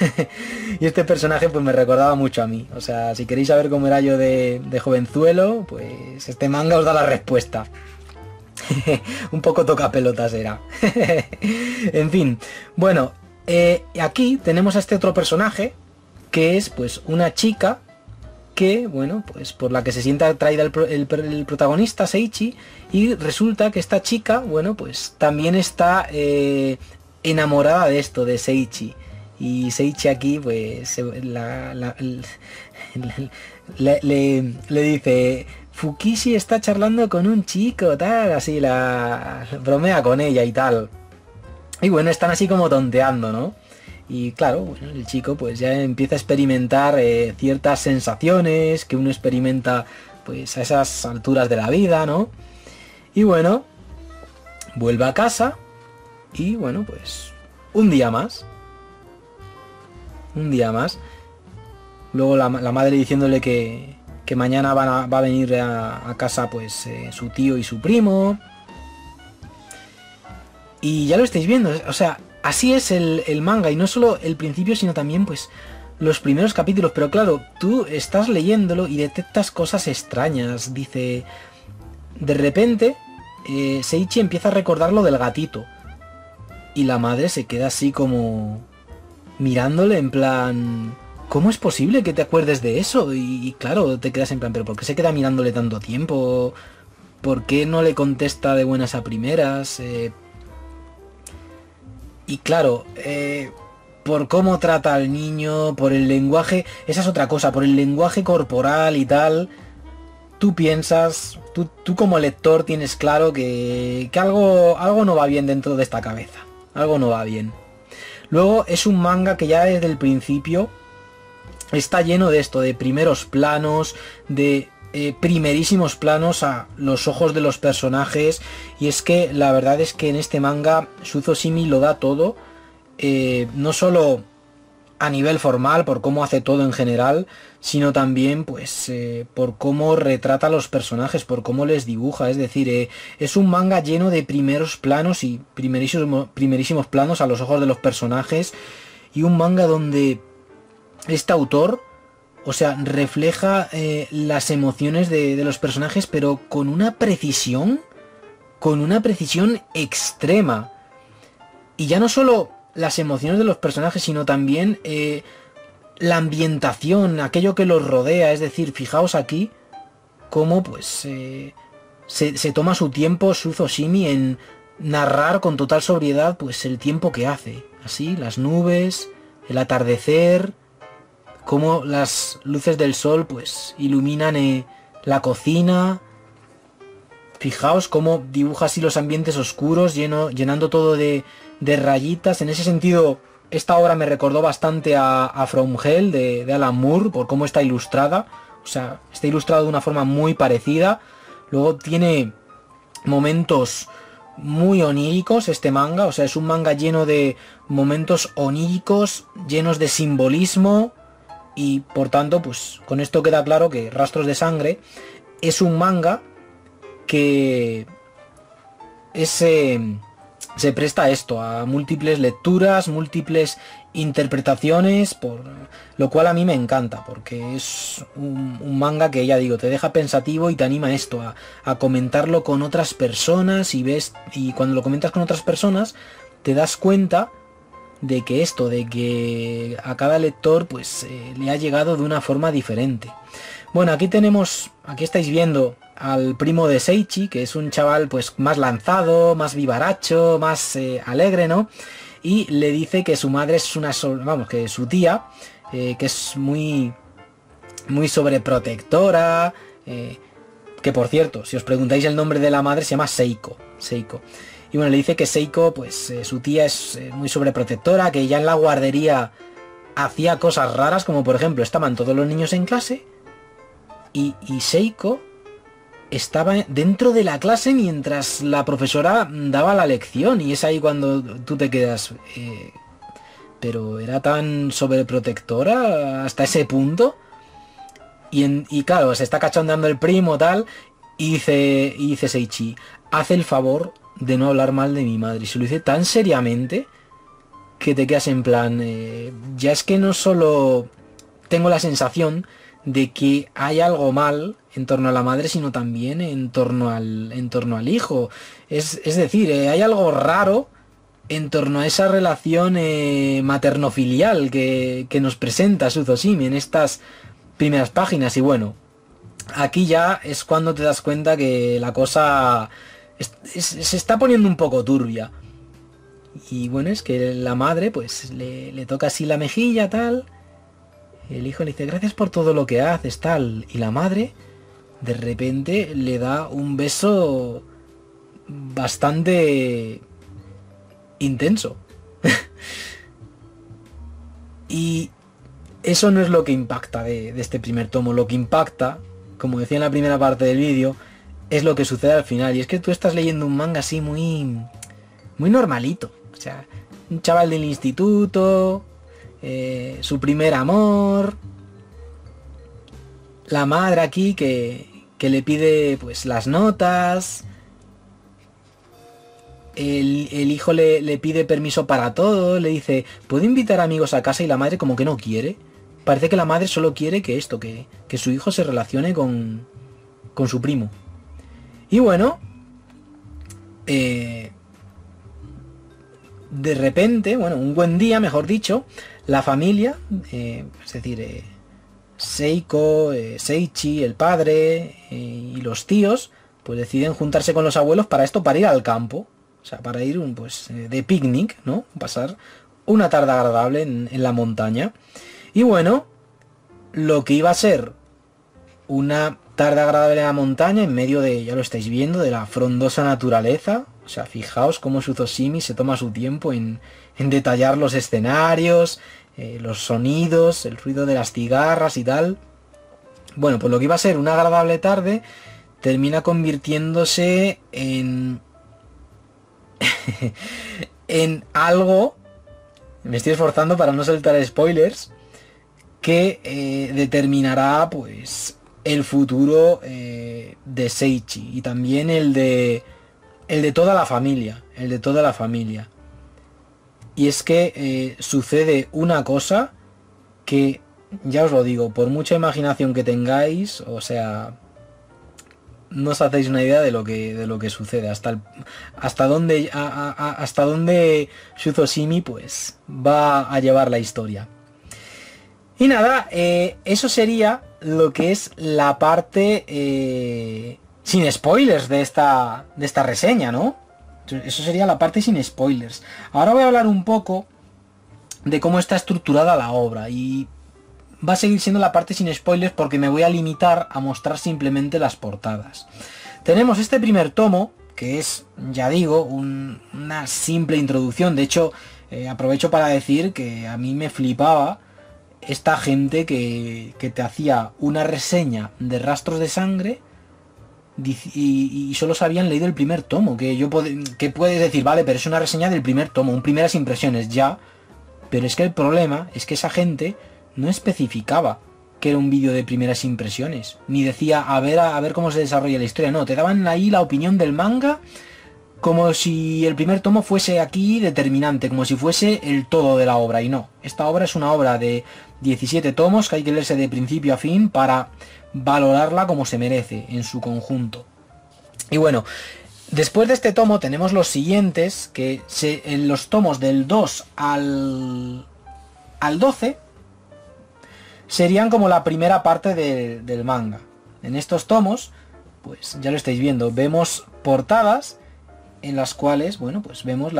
Y este personaje pues me recordaba mucho a mí. O sea, si queréis saber cómo era yo de jovenzuelo, pues este manga os da la respuesta. Un poco toca pelotas era. En fin, bueno, Aquí tenemos a este otro personaje, que es pues una chica que, bueno, pues por la que se siente atraída el protagonista, Seiichi, y resulta que esta chica, bueno, pues también está enamorada de esto, de Seiichi. Y Seiichi aquí, pues, le dice, Fukishi está charlando con un chico, tal, así, la bromea con ella y tal. Y bueno, están así como tonteando, ¿no? Y claro, bueno, el chico pues ya empieza a experimentar ciertas sensaciones que uno experimenta pues a esas alturas de la vida, ¿no? Y bueno, vuelve a casa y bueno, pues un día más. Un día más. Luego la madre diciéndole que mañana va a venir a casa pues su tío y su primo. Y ya lo estáis viendo, o sea, así es el manga, y no solo el principio, sino también pues los primeros capítulos. Pero claro, tú estás leyéndolo y detectas cosas extrañas. Dice, de repente Seiichi empieza a recordar lo del gatito, y la madre se queda así como mirándole en plan, ¿cómo es posible que te acuerdes de eso? Y claro, te quedas en plan, ¿pero por qué se queda mirándole tanto tiempo? ¿Por qué no le contesta de buenas a primeras? Y claro, por cómo trata al niño, por el lenguaje, esa es otra cosa, por el lenguaje corporal y tal, tú piensas, tú como lector tienes claro que algo no va bien dentro de esta cabeza, algo no va bien. Luego es un manga que ya desde el principio está lleno de esto, de primeros planos, de primerísimos planos a los ojos de los personajes, y es que la verdad es que en este manga Shuzo Shimi lo da todo, no solo a nivel formal por cómo hace todo en general, sino también pues por cómo retrata a los personajes, por cómo les dibuja. Es decir, es un manga lleno de primeros planos y primerísimos planos a los ojos de los personajes, y un manga donde este autor, o sea, refleja las emociones de los personajes, pero con una precisión extrema. Y ya no solo las emociones de los personajes, sino también la ambientación, aquello que los rodea. Es decir, fijaos aquí cómo pues se toma su tiempo Shuzo Shimi en narrar con total sobriedad pues el tiempo que hace. Así, las nubes, el atardecer, cómo las luces del sol pues iluminan la cocina. Fijaos cómo dibuja así los ambientes oscuros, llenando todo de rayitas. En ese sentido, esta obra me recordó bastante a From Hell de Alan Moore, por cómo está ilustrada. O sea, está ilustrado de una forma muy parecida. Luego tiene momentos muy oníricos este manga. O sea, es un manga lleno de momentos oníricos, llenos de simbolismo. Y por tanto, pues con esto queda claro que Rastros de Sangre es un manga que se presta a esto, a múltiples lecturas, múltiples interpretaciones, por lo cual a mí me encanta, porque es un manga que, ya digo, te deja pensativo y te anima a esto, a comentarlo con otras personas, y cuando lo comentas con otras personas te das cuenta de que a cada lector pues le ha llegado de una forma diferente. Bueno, aquí estáis viendo al primo de Seiichi, que es un chaval pues más lanzado, más vivaracho, más alegre, ¿no? Y le dice que su madre es que su tía, que es muy sobreprotectora, que por cierto, si os preguntáis el nombre de la madre, se llama Seiko. Y bueno, le dice que Seiko, pues su tía es muy sobreprotectora, que ya en la guardería hacía cosas raras, como por ejemplo, estaban todos los niños en clase y Seiko estaba dentro de la clase mientras la profesora daba la lección, y es ahí cuando tú te quedas, pero era tan sobreprotectora hasta ese punto. Y claro, se está cachondeando el primo tal, y dice Seiichi, haz el favor de no hablar mal de mi madre. Y se lo dice tan seriamente que te quedas en plan, ya es que no solo tengo la sensación de que hay algo mal en torno a la madre, sino también en torno al hijo. Es decir, hay algo raro en torno a esa relación materno-filial que nos presenta Suzoshimi en estas primeras páginas. Y bueno, aquí ya es cuando te das cuenta que la cosa se está poniendo un poco turbia. Y bueno, es que la madre pues le toca así la mejilla, tal. El hijo le dice, gracias por todo lo que haces, tal. Y la madre de repente le da un beso bastante intenso. Y eso no es lo que impacta de este primer tomo. Lo que impacta, como decía en la primera parte del vídeo, es lo que sucede al final. Y es que tú estás leyendo un manga así muy normalito. O sea, un chaval del instituto, su primer amor, la madre aquí que le pide pues las notas, el hijo le pide permiso para todo, le dice, ¿puedo invitar amigos a casa? Y la madre como que no quiere. Parece que la madre solo quiere que esto, que su hijo se relacione con su primo. Y bueno, de repente, bueno, un buen día, mejor dicho, la familia, es decir, Seiko, Seichi, el padre y los tíos, pues deciden juntarse con los abuelos para esto, para ir al campo. O sea, para ir de picnic, ¿no? Pasar una tarde agradable en la montaña. Y bueno, lo que iba a ser una tarde agradable en la montaña, en medio de, ya lo estáis viendo, de la frondosa naturaleza. O sea, fijaos cómo Suzoshimi se toma su tiempo en detallar los escenarios, los sonidos, el ruido de las cigarras y tal. Bueno, pues lo que iba a ser una agradable tarde termina convirtiéndose en en algo, me estoy esforzando para no saltar spoilers, que determinará pues el futuro de Seichi y también el de toda la familia, y es que sucede una cosa que, ya os lo digo, por mucha imaginación que tengáis, o sea, no os hacéis una idea de lo que sucede, hasta dónde Suzoshimi pues va a llevar la historia. Y nada, eso sería lo que es la parte sin spoilers de esta reseña, ¿no? Eso sería la parte sin spoilers. Ahora voy a hablar un poco de cómo está estructurada la obra, y va a seguir siendo la parte sin spoilers porque me voy a limitar a mostrar simplemente las portadas. Tenemos este primer tomo, que es, ya digo, una simple introducción. De hecho, aprovecho para decir que a mí me flipaba esta gente que te hacía una reseña de Rastros de Sangre y solo se habían leído el primer tomo. Que puedes decir, vale, pero es una reseña del primer tomo, un primeras impresiones, ya. Pero es que el problema es que esa gente no especificaba que era un vídeo de primeras impresiones, ni decía a ver cómo se desarrolla la historia. No, te daban ahí la opinión del manga como si el primer tomo fuese aquí determinante, como si fuese el todo de la obra. Y no, esta obra es una obra de 17 tomos que hay que leerse de principio a fin para valorarla como se merece en su conjunto. Y bueno, después de este tomo tenemos los siguientes, que en los tomos del 2 al 12 serían como la primera parte del manga. En estos tomos, pues ya lo estáis viendo, vemos portadas en las cuales, bueno, pues vemos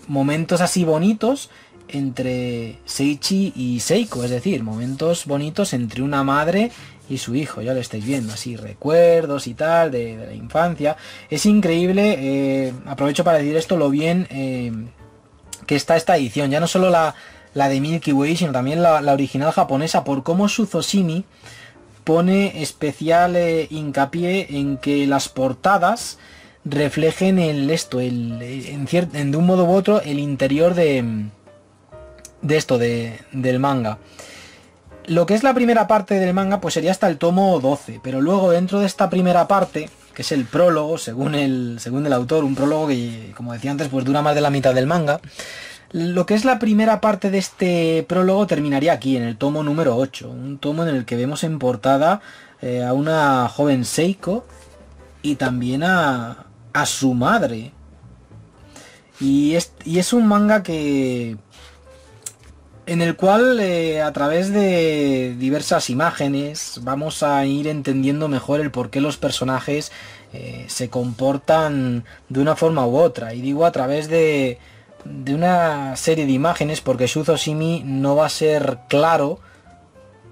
momentos así bonitos entre Seichi y Seiko, es decir, momentos bonitos entre una madre y su hijo, ya lo estáis viendo, así recuerdos y tal de la infancia. Es increíble, aprovecho para decir esto, lo bien que está esta edición, ya no solo la de Milky Way, sino también la original japonesa, por cómo Suzoshimi pone especial hincapié en que las portadas reflejen de un modo u otro el interior del manga. Lo que es la primera parte del manga pues sería hasta el tomo 12, pero luego dentro de esta primera parte, que es el prólogo, según el autor, un prólogo que, como decía antes, pues dura más de la mitad del manga. Lo que es la primera parte de este prólogo terminaría aquí, en el tomo número 8, un tomo en el que vemos en portada a una joven Seiko y también a su madre. Y es un manga que... en el cual a través de diversas imágenes vamos a ir entendiendo mejor el por qué los personajes se comportan de una forma u otra. Y digo a través de una serie de imágenes, porque Shuzo Shimi no va a ser claro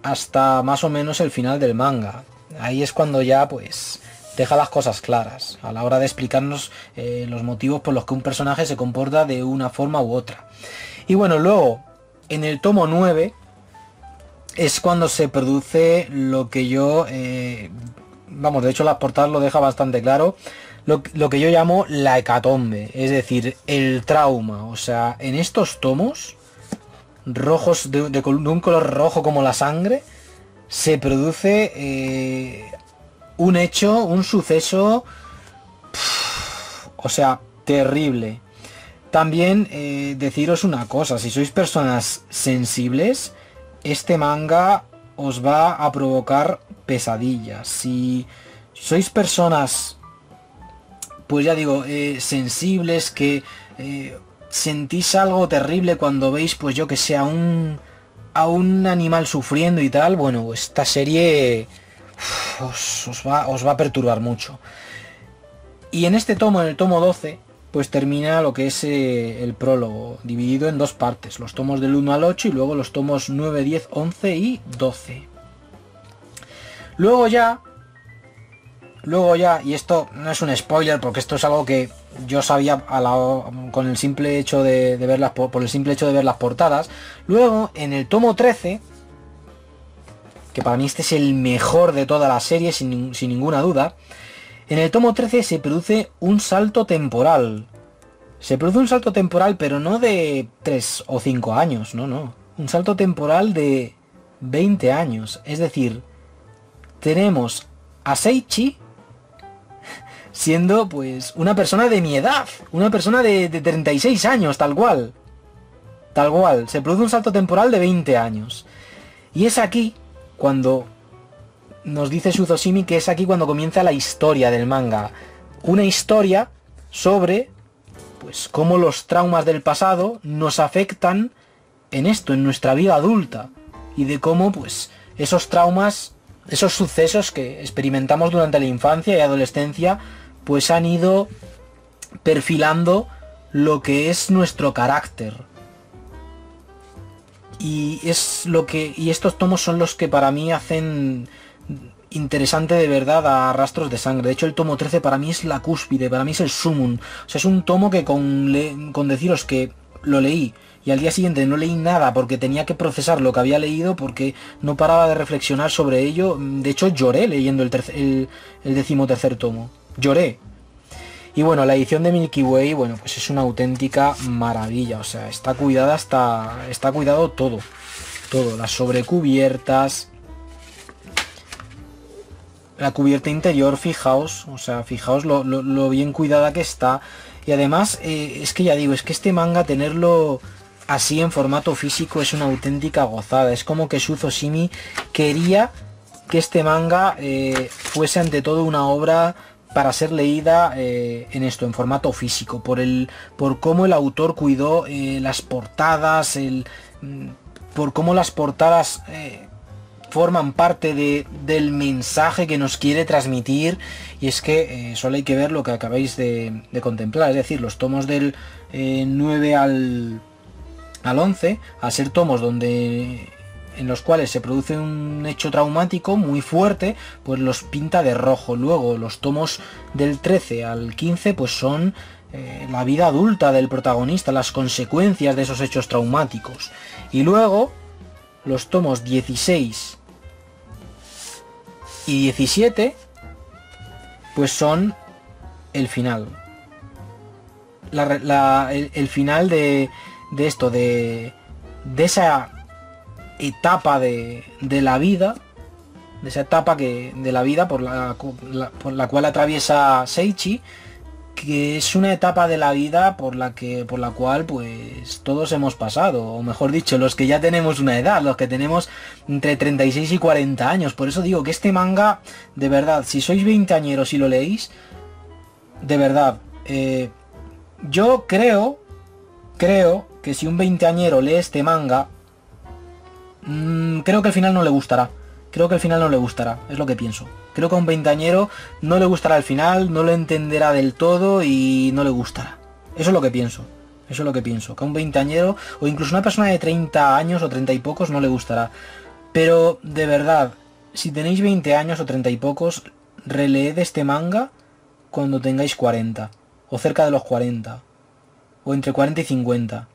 hasta más o menos el final del manga. Ahí es cuando ya pues deja las cosas claras a la hora de explicarnos los motivos por los que un personaje se comporta de una forma u otra. Y bueno, luego en el tomo 9 es cuando se produce lo que yo vamos, de hecho las portadas lo deja bastante claro, lo que yo llamo la hecatombe, es decir, el trauma. O sea, en estos tomos rojos, de un color rojo como la sangre, se produce un hecho, un suceso, o sea, terrible. También deciros una cosa, si sois personas sensibles, este manga os va a provocar pesadillas. Si sois personas, pues ya digo, sensibles, que sentís algo terrible cuando veis, pues yo que sé, a un animal sufriendo y tal, bueno, esta serie os va a perturbar mucho. Y en este tomo, en el tomo 12, pues termina lo que es el prólogo, dividido en dos partes, los tomos del 1 al 8 y luego los tomos 9, 10, 11 y 12. Luego ya, y esto no es un spoiler porque esto es algo que yo sabía con el simple hecho de verlas, por el simple hecho de ver las portadas. Luego, en el tomo 13, que para mí este es el mejor de toda la serie, sin ninguna duda, en el tomo 13 se produce un salto temporal. Se produce un salto temporal, pero no de 3 o 5 años, no. Un salto temporal de 20 años. Es decir, tenemos a Seiichi siendo pues una persona de mi edad. Una persona de 36 años, tal cual. Tal cual. Se produce un salto temporal de 20 años. Y es aquí cuando... nos dice Shuzo Shimi que es aquí cuando comienza la historia del manga. Una historia sobre pues cómo los traumas del pasado nos afectan en esto, en nuestra vida adulta. Y de cómo pues esos traumas, esos sucesos que experimentamos durante la infancia y adolescencia, pues han ido perfilando lo que es nuestro carácter. Y estos tomos son los que para mí hacen interesante de verdad a Rastros de Sangre. De hecho, el tomo 13 para mí es la cúspide, para mí es el sumum. O sea, es un tomo que con deciros que lo leí y al día siguiente no leí nada porque tenía que procesar lo que había leído, porque no paraba de reflexionar sobre ello. De hecho, lloré leyendo el 13º tomo. Lloré. Y bueno, la edición de Milky Way, bueno, pues es una auténtica maravilla. O sea, está cuidado todo. Todo, las sobrecubiertas, la cubierta interior, fijaos, o sea, fijaos lo bien cuidada que está. Y además, es que ya digo, es que este manga, tenerlo así en formato físico es una auténtica gozada. Es como que Shuzo Shimi quería que este manga fuese ante todo una obra para ser leída en formato físico, por cómo el autor cuidó las portadas, por cómo las portadas forman parte del mensaje que nos quiere transmitir. Y es que solo hay que ver lo que acabáis de contemplar, es decir, los tomos del 9 al 11, al ser tomos en los cuales se produce un hecho traumático muy fuerte, pues los pinta de rojo. Luego los tomos del 13 al 15 pues son la vida adulta del protagonista, las consecuencias de esos hechos traumáticos. Y luego los tomos 16 y 17 pues son el final. El final de esto, de esa etapa de la vida, de esa etapa de la vida por la cual atraviesa Seiichi, que es una etapa de la vida por la cual pues todos hemos pasado, o mejor dicho, los que ya tenemos una edad, los que tenemos entre 36 y 40 años. Por eso digo que este manga, de verdad, si sois veinteañeros y lo leéis, de verdad, yo creo creo que si un veinteañero lee este manga, creo que al final no le gustará. Creo que al final no le gustará, es lo que pienso. Creo que a un veinteañero no le gustará el final, no lo entenderá del todo y no le gustará. Eso es lo que pienso. Eso es lo que pienso. Que a un veinteañero o incluso una persona de 30 años o 30 y pocos no le gustará. Pero de verdad, si tenéis 20 años o 30 y pocos, releed este manga cuando tengáis 40. O cerca de los 40. O entre 40 y 50.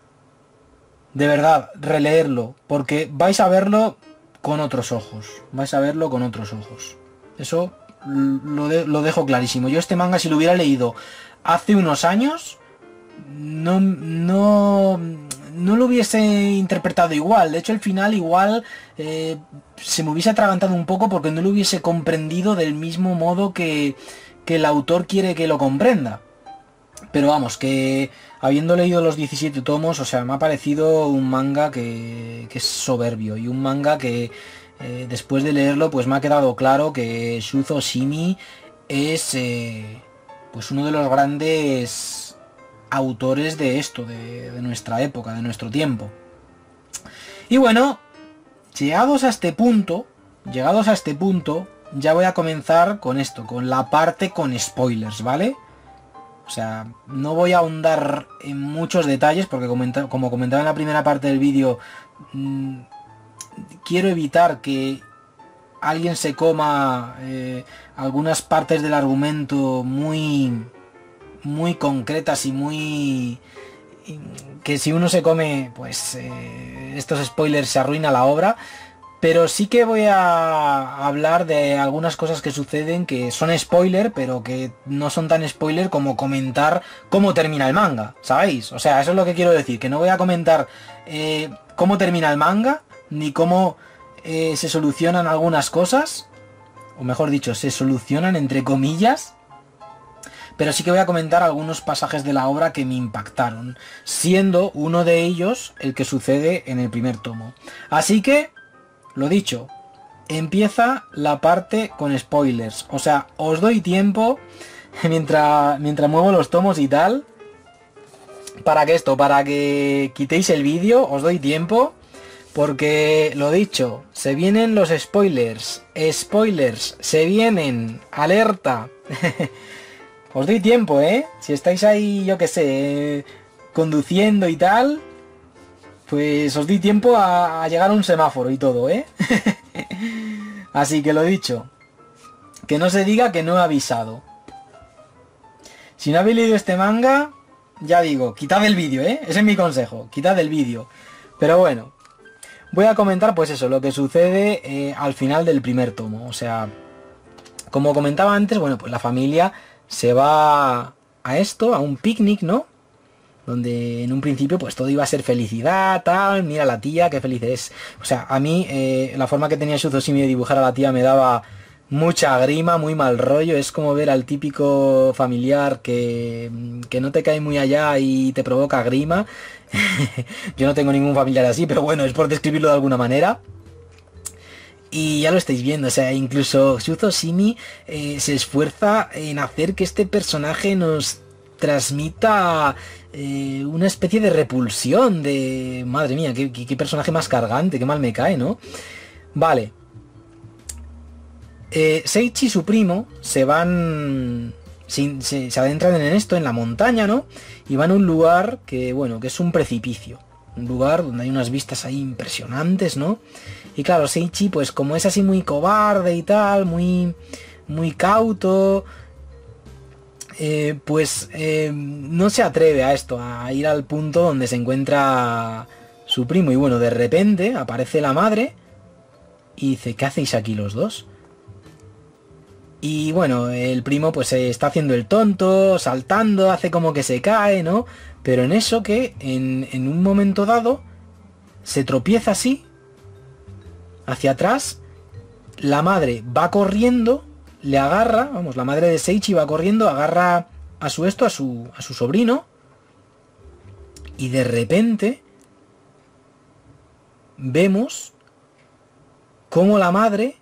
De verdad, releerlo. Porque vais a verlo con otros ojos. Vais a verlo con otros ojos. Eso lo dejo clarísimo. Yo este manga, si lo hubiera leído hace unos años, no lo hubiese interpretado igual. De hecho, el final igual se me hubiese atragantado un poco porque no lo hubiese comprendido del mismo modo que el autor quiere que lo comprenda. Pero vamos, que habiendo leído los 17 tomos, o sea, me ha parecido un manga que es soberbio. Y un manga que después de leerlo, pues me ha quedado claro que Shuzo Oshimi es pues uno de los grandes autores de esto, de nuestra época, de nuestro tiempo. Y bueno, llegados a este punto, ya voy a comenzar con esto, con la parte con spoilers, ¿vale? O sea, no voy a ahondar en muchos detalles porque como comentaba en la primera parte del vídeo, quiero evitar que alguien se coma algunas partes del argumento muy concretas y muy... que si uno se come, pues estos spoilers se arruina la obra. Pero sí que voy a hablar de algunas cosas que suceden que son spoiler, pero que no son tan spoiler como comentar cómo termina el manga, ¿sabéis? O sea, eso es lo que quiero decir, que no voy a comentar cómo termina el manga, ni cómo se solucionan algunas cosas, o mejor dicho, se solucionan entre comillas, pero sí que voy a comentar algunos pasajes de la obra que me impactaron, siendo uno de ellos el que sucede en el primer tomo. Así que... lo dicho, empieza la parte con spoilers. O sea, os doy tiempo mientras muevo los tomos y tal. Para que quitéis el vídeo, os doy tiempo. Porque, lo dicho, se vienen los spoilers. Spoilers, se vienen. Alerta. Os doy tiempo, ¿eh? Si estáis ahí, yo qué sé, conduciendo y tal... pues os di tiempo a llegar a un semáforo y todo, ¿eh? Así que lo dicho, que no se diga que no he avisado. Si no habéis leído este manga, ya digo, quitad el vídeo, ¿eh? Ese es mi consejo, quitad el vídeo. Pero bueno, voy a comentar pues eso, lo que sucede al final del primer tomo. O sea, como comentaba antes, bueno, pues la familia se va a esto, a un picnic, ¿no? Donde en un principio pues todo iba a ser felicidad, tal, mira la tía, qué feliz es. O sea, a mí la forma que tenía Shuzo Oshimi de dibujar a la tía me daba mucha grima, muy mal rollo. Es como ver al típico familiar que no te cae muy allá y te provoca grima. Yo no tengo ningún familiar así, pero bueno, es por describirlo de alguna manera. Y ya lo estáis viendo, o sea, incluso Shuzo Oshimi se esfuerza en hacer que este personaje nos transmita una especie de repulsión, de... madre mía, qué personaje más cargante, qué mal me cae, ¿no? Vale. Seichi y su primo se van... se adentran en esto, en la montaña, ¿no? Y van a un lugar que, bueno, que es un precipicio. Un lugar donde hay unas vistas ahí impresionantes, ¿no? Y claro, Seichi, pues como es así muy cobarde y tal, muy cauto... pues no se atreve a esto, a ir al punto donde se encuentra su primo. Y bueno, de repente aparece la madre y dice, ¿qué hacéis aquí los dos? Y bueno, el primo pues está haciendo el tonto, saltando, hace como que se cae, ¿no? Pero en eso que en un momento dado se tropieza así, hacia atrás, la madre va corriendo, le agarra, vamos, la madre de Seichi va corriendo, agarra a su sobrino, y de repente vemos cómo la madre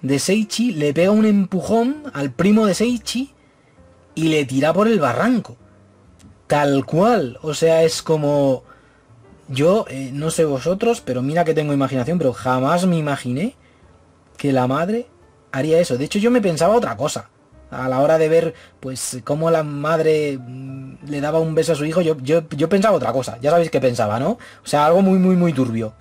de Seichi le pega un empujón al primo de Seichi y le tira por el barranco. tal cual. O sea, es como... Yo, no sé vosotros, pero mira que tengo imaginación, pero jamás me imaginé que la madre haría eso. De hecho, yo me pensaba otra cosa. A la hora de ver, pues, cómo la madre le daba un beso a su hijo, yo pensaba otra cosa. Ya sabéis qué pensaba, ¿no? O sea, algo muy, muy, muy turbio.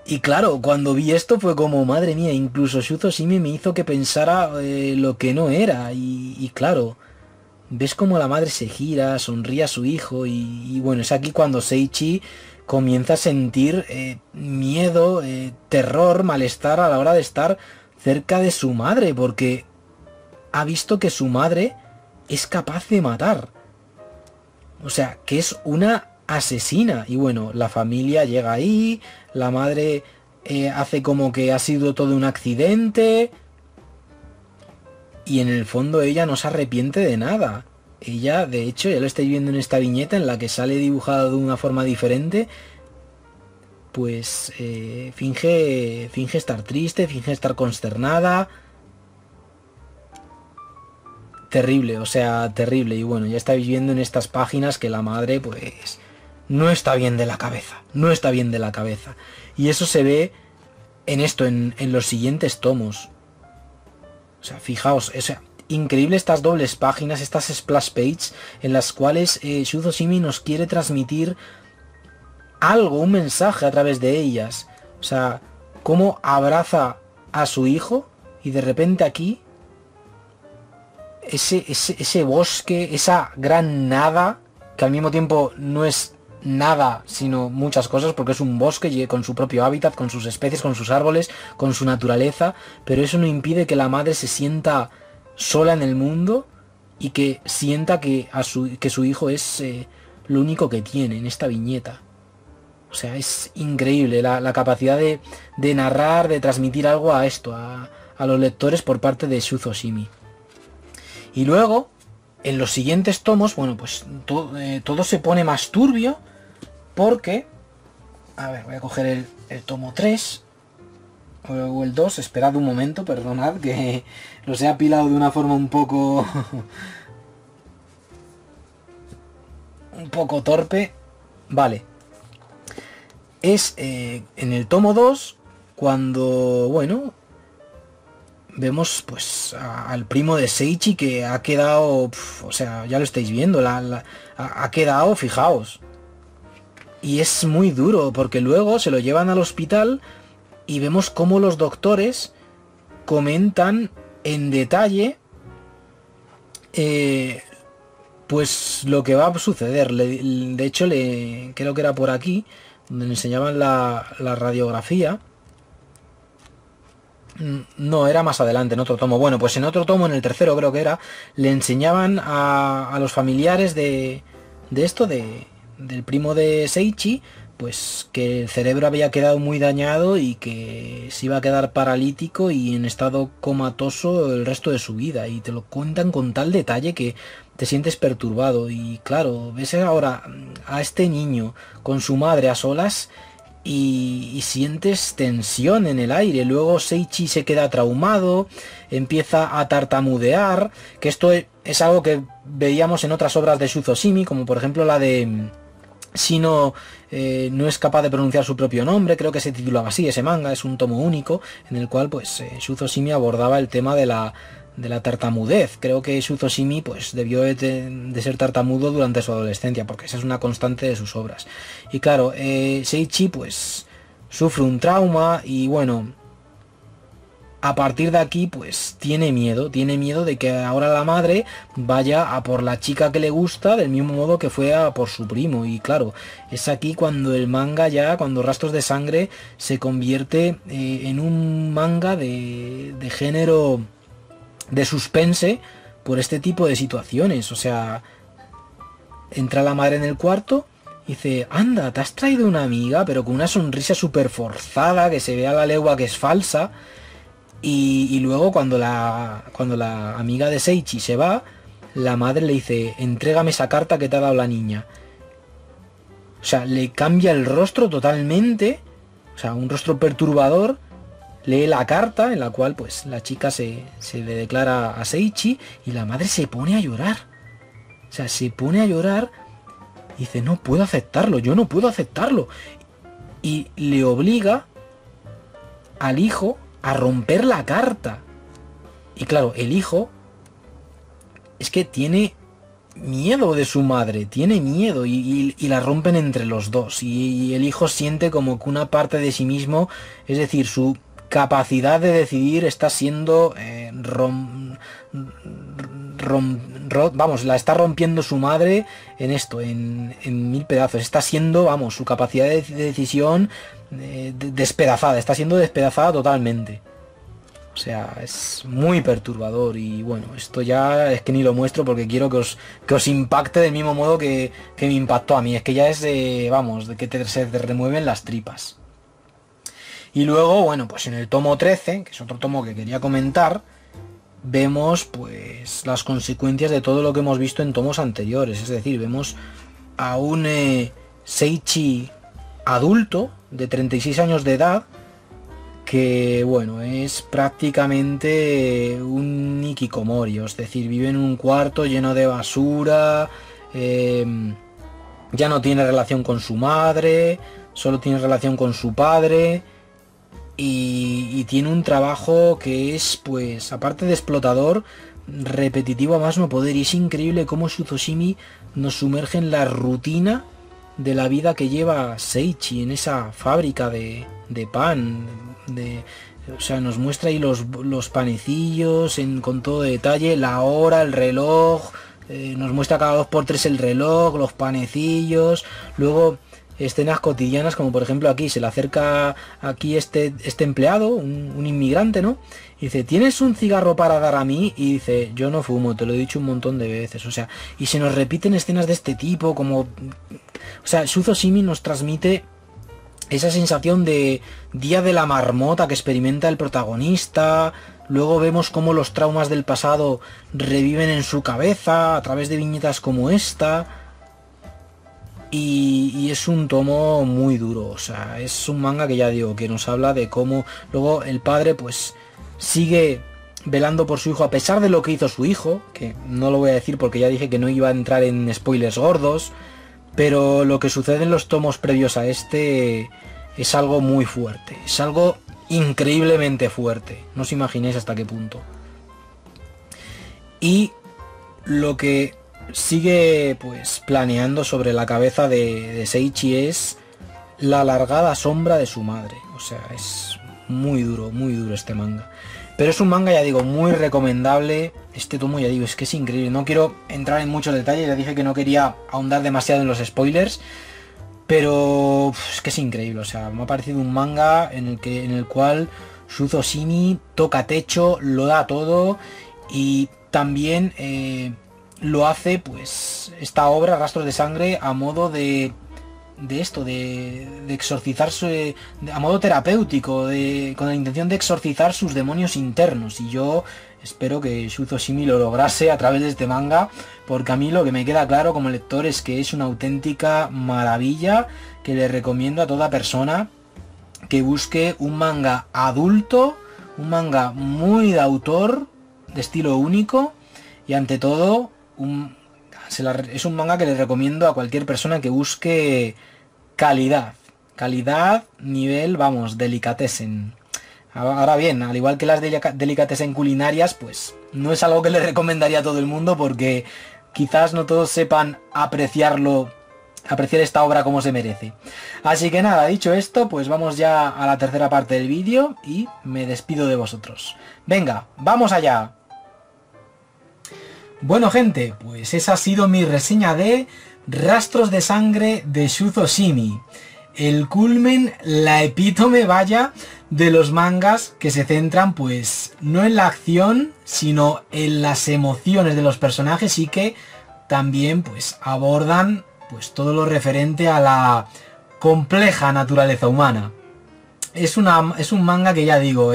Y claro, cuando vi esto fue como, madre mía, incluso Shuzo Shimi me hizo que pensara lo que no era. Y claro, ves como la madre se gira, sonríe a su hijo y bueno, es aquí cuando Seichi comienza a sentir miedo, terror, malestar a la hora de estar cerca de su madre, porque ha visto que su madre es capaz de matar. O sea, que es una asesina. Y bueno, la familia llega ahí, la madre hace como que ha sido todo un accidente. Y en el fondo ella no se arrepiente de nada. Ella, de hecho, ya lo estáis viendo en esta viñeta en la que sale dibujada de una forma diferente. Pues finge estar triste, finge estar consternada. Terrible, o sea, terrible. Y bueno, ya estáis viendo en estas páginas que la madre, pues, no está bien de la cabeza. No está bien de la cabeza. Y eso se ve en esto, en los siguientes tomos. O sea, fijaos, o sea, increíble estas dobles páginas, estas splash pages, en las cuales Shuzo Shimi nos quiere transmitir algo, un mensaje a través de ellas. O sea, cómo abraza a su hijo y de repente aquí ese bosque, esa gran nada, que al mismo tiempo no es nada, sino muchas cosas, porque es un bosque con su propio hábitat, con sus especies, con sus árboles, con su naturaleza, pero eso no impide que la madre se sienta sola en el mundo y que sienta que su hijo es lo único que tiene en esta viñeta. O sea, es increíble la capacidad de narrar, de transmitir algo a esto, a los lectores por parte de Shuzo Shimi. Y luego, en los siguientes tomos, bueno, pues todo se pone más turbio porque... A ver, voy a coger el tomo 3 o el 2, esperad un momento, perdonad que los he apilado de una forma un poco... un poco torpe. Vale. Es en el tomo 2 cuando, bueno... Vemos pues al primo de Seichi que ha quedado, o sea, ya lo estáis viendo, ha quedado, fijaos. Y es muy duro porque luego se lo llevan al hospital y vemos cómo los doctores comentan en detalle pues lo que va a suceder. De hecho, creo que era por aquí, donde le enseñaban la radiografía. No, era más adelante, en otro tomo. Bueno, pues en otro tomo, en el tercero creo que era, le enseñaban a los familiares del primo de Seichi, pues que el cerebro había quedado muy dañado y que se iba a quedar paralítico y en estado comatoso el resto de su vida. Y te lo cuentan con tal detalle que te sientes perturbado. Y claro, ves ahora a este niño con su madre a solas y sientes tensión en el aire. Luego Seichi se queda traumado, empieza a tartamudear, que esto es algo que veíamos en otras obras de Shuzo Shimi, como por ejemplo la de Shino no es capaz de pronunciar su propio nombre, creo que se titulaba así, ese manga, es un tomo único, en el cual pues Shuzo Shimi abordaba el tema de la tartamudez. Creo que Shuzo Shimi pues debió de ser tartamudo durante su adolescencia, porque esa es una constante de sus obras. Y claro, Seichi pues sufre un trauma y bueno, a partir de aquí pues tiene miedo de que ahora la madre vaya a por la chica que le gusta del mismo modo que fue a por su primo. Y claro, es aquí cuando el manga ya, cuando Rastros de Sangre se convierte en un manga de género de suspense por este tipo de situaciones. O sea, entra la madre en el cuarto y dice, anda, te has traído una amiga, pero con una sonrisa súper forzada, que se ve a la legua que es falsa. Y luego cuando la amiga de Seichi se va, la madre le dice, entrégame esa carta que te ha dado la niña. O sea, le cambia el rostro totalmente. O sea, un rostro perturbador. Lee la carta en la cual pues la chica se le declara a Seichi y la madre se pone a llorar. sea, se pone a llorar y dice, no puedo aceptarlo, yo no puedo aceptarlo. Y le obliga al hijo a romper la carta. Y claro, el hijo es que tiene miedo de su madre, tiene miedo y la rompen entre los dos. Y el hijo siente como que una parte de sí mismo, es decir, su capacidad de decidir está siendo vamos, la está rompiendo su madre en esto, en mil pedazos. Está siendo, vamos, su capacidad de decisión despedazada, está siendo despedazada totalmente. O sea, es muy perturbador y bueno, esto ya es que ni lo muestro porque quiero que os impacte del mismo modo que me impactó a mí. Es que ya es de, vamos, de que se te remueven las tripas. Y luego, bueno, pues en el tomo 13, que es otro tomo que quería comentar, vemos pues las consecuencias de todo lo que hemos visto en tomos anteriores. Es decir, vemos a un Seiichi adulto de 36 años de edad que, bueno, es prácticamente un hikikomori, es decir, vive en un cuarto lleno de basura, ya no tiene relación con su madre, solo tiene relación con su padre y tiene un trabajo que es, pues, aparte de explotador, repetitivo a más no poder. Y es increíble cómo Shuzoshimi nos sumerge en la rutina de la vida que lleva Seiichi en esa fábrica de pan, o sea, nos muestra ahí los panecillos con todo detalle, la hora, el reloj, nos muestra cada 2x3 el reloj, los panecillos, luego escenas cotidianas como por ejemplo aquí se le acerca aquí este empleado, un inmigrante, ¿no? Y dice, ¿tienes un cigarro para dar a mí? Y dice, yo no fumo, te lo he dicho un montón de veces. O sea, y se nos repiten escenas de este tipo como... O sea, Shuzoshimi nos transmite esa sensación de día de la marmota que experimenta el protagonista. Luego vemos cómo los traumas del pasado reviven en su cabeza a través de viñetas como esta. Y es un tomo muy duro, o sea, es un manga que ya digo, que nos habla de cómo luego el padre pues sigue velando por su hijo a pesar de lo que hizo su hijo, que no lo voy a decir porque ya dije que no iba a entrar en spoilers gordos, pero lo que sucede en los tomos previos a este es algo muy fuerte, es algo increíblemente fuerte, no os imaginéis hasta qué punto. Y lo que sigue pues planeando sobre la cabeza de Seiichi es la alargada sombra de su madre. O sea, es muy duro este manga. Pero es un manga, ya digo, muy recomendable. Este tomo, ya digo, es que es increíble. No quiero entrar en muchos detalles, ya dije que no quería ahondar demasiado en los spoilers, pero es que es increíble. O sea, me ha parecido un manga en el cual Shuzoshimi toca techo, lo da todo y también lo hace, pues, esta obra, Rastros de Sangre, a modo de exorcizarse, a modo terapéutico, con la intención de exorcizar sus demonios internos. Y yo espero que Shuzoshimi lo lograse a través de este manga, porque a mí lo que me queda claro como lector es que es una auténtica maravilla, que le recomiendo a toda persona que busque un manga adulto, un manga muy de autor, de estilo único, y ante todo es un manga que le recomiendo a cualquier persona que busque calidad, nivel, vamos, delicatessen. Ahora bien, al igual que las delicatessen culinarias, pues no es algo que le recomendaría a todo el mundo, porque quizás no todos sepan apreciar esta obra como se merece. Así que nada, dicho esto, pues vamos ya a la tercera parte del vídeo y me despido de vosotros. Venga, ¡vamos allá! Bueno, gente, pues esa ha sido mi reseña de Rastros de Sangre de Shuzoshimi. El culmen, la epítome, vaya, de los mangas que se centran, pues, no en la acción, sino en las emociones de los personajes, y que también, pues, abordan, pues, todo lo referente a la compleja naturaleza humana. Es un manga que, ya digo,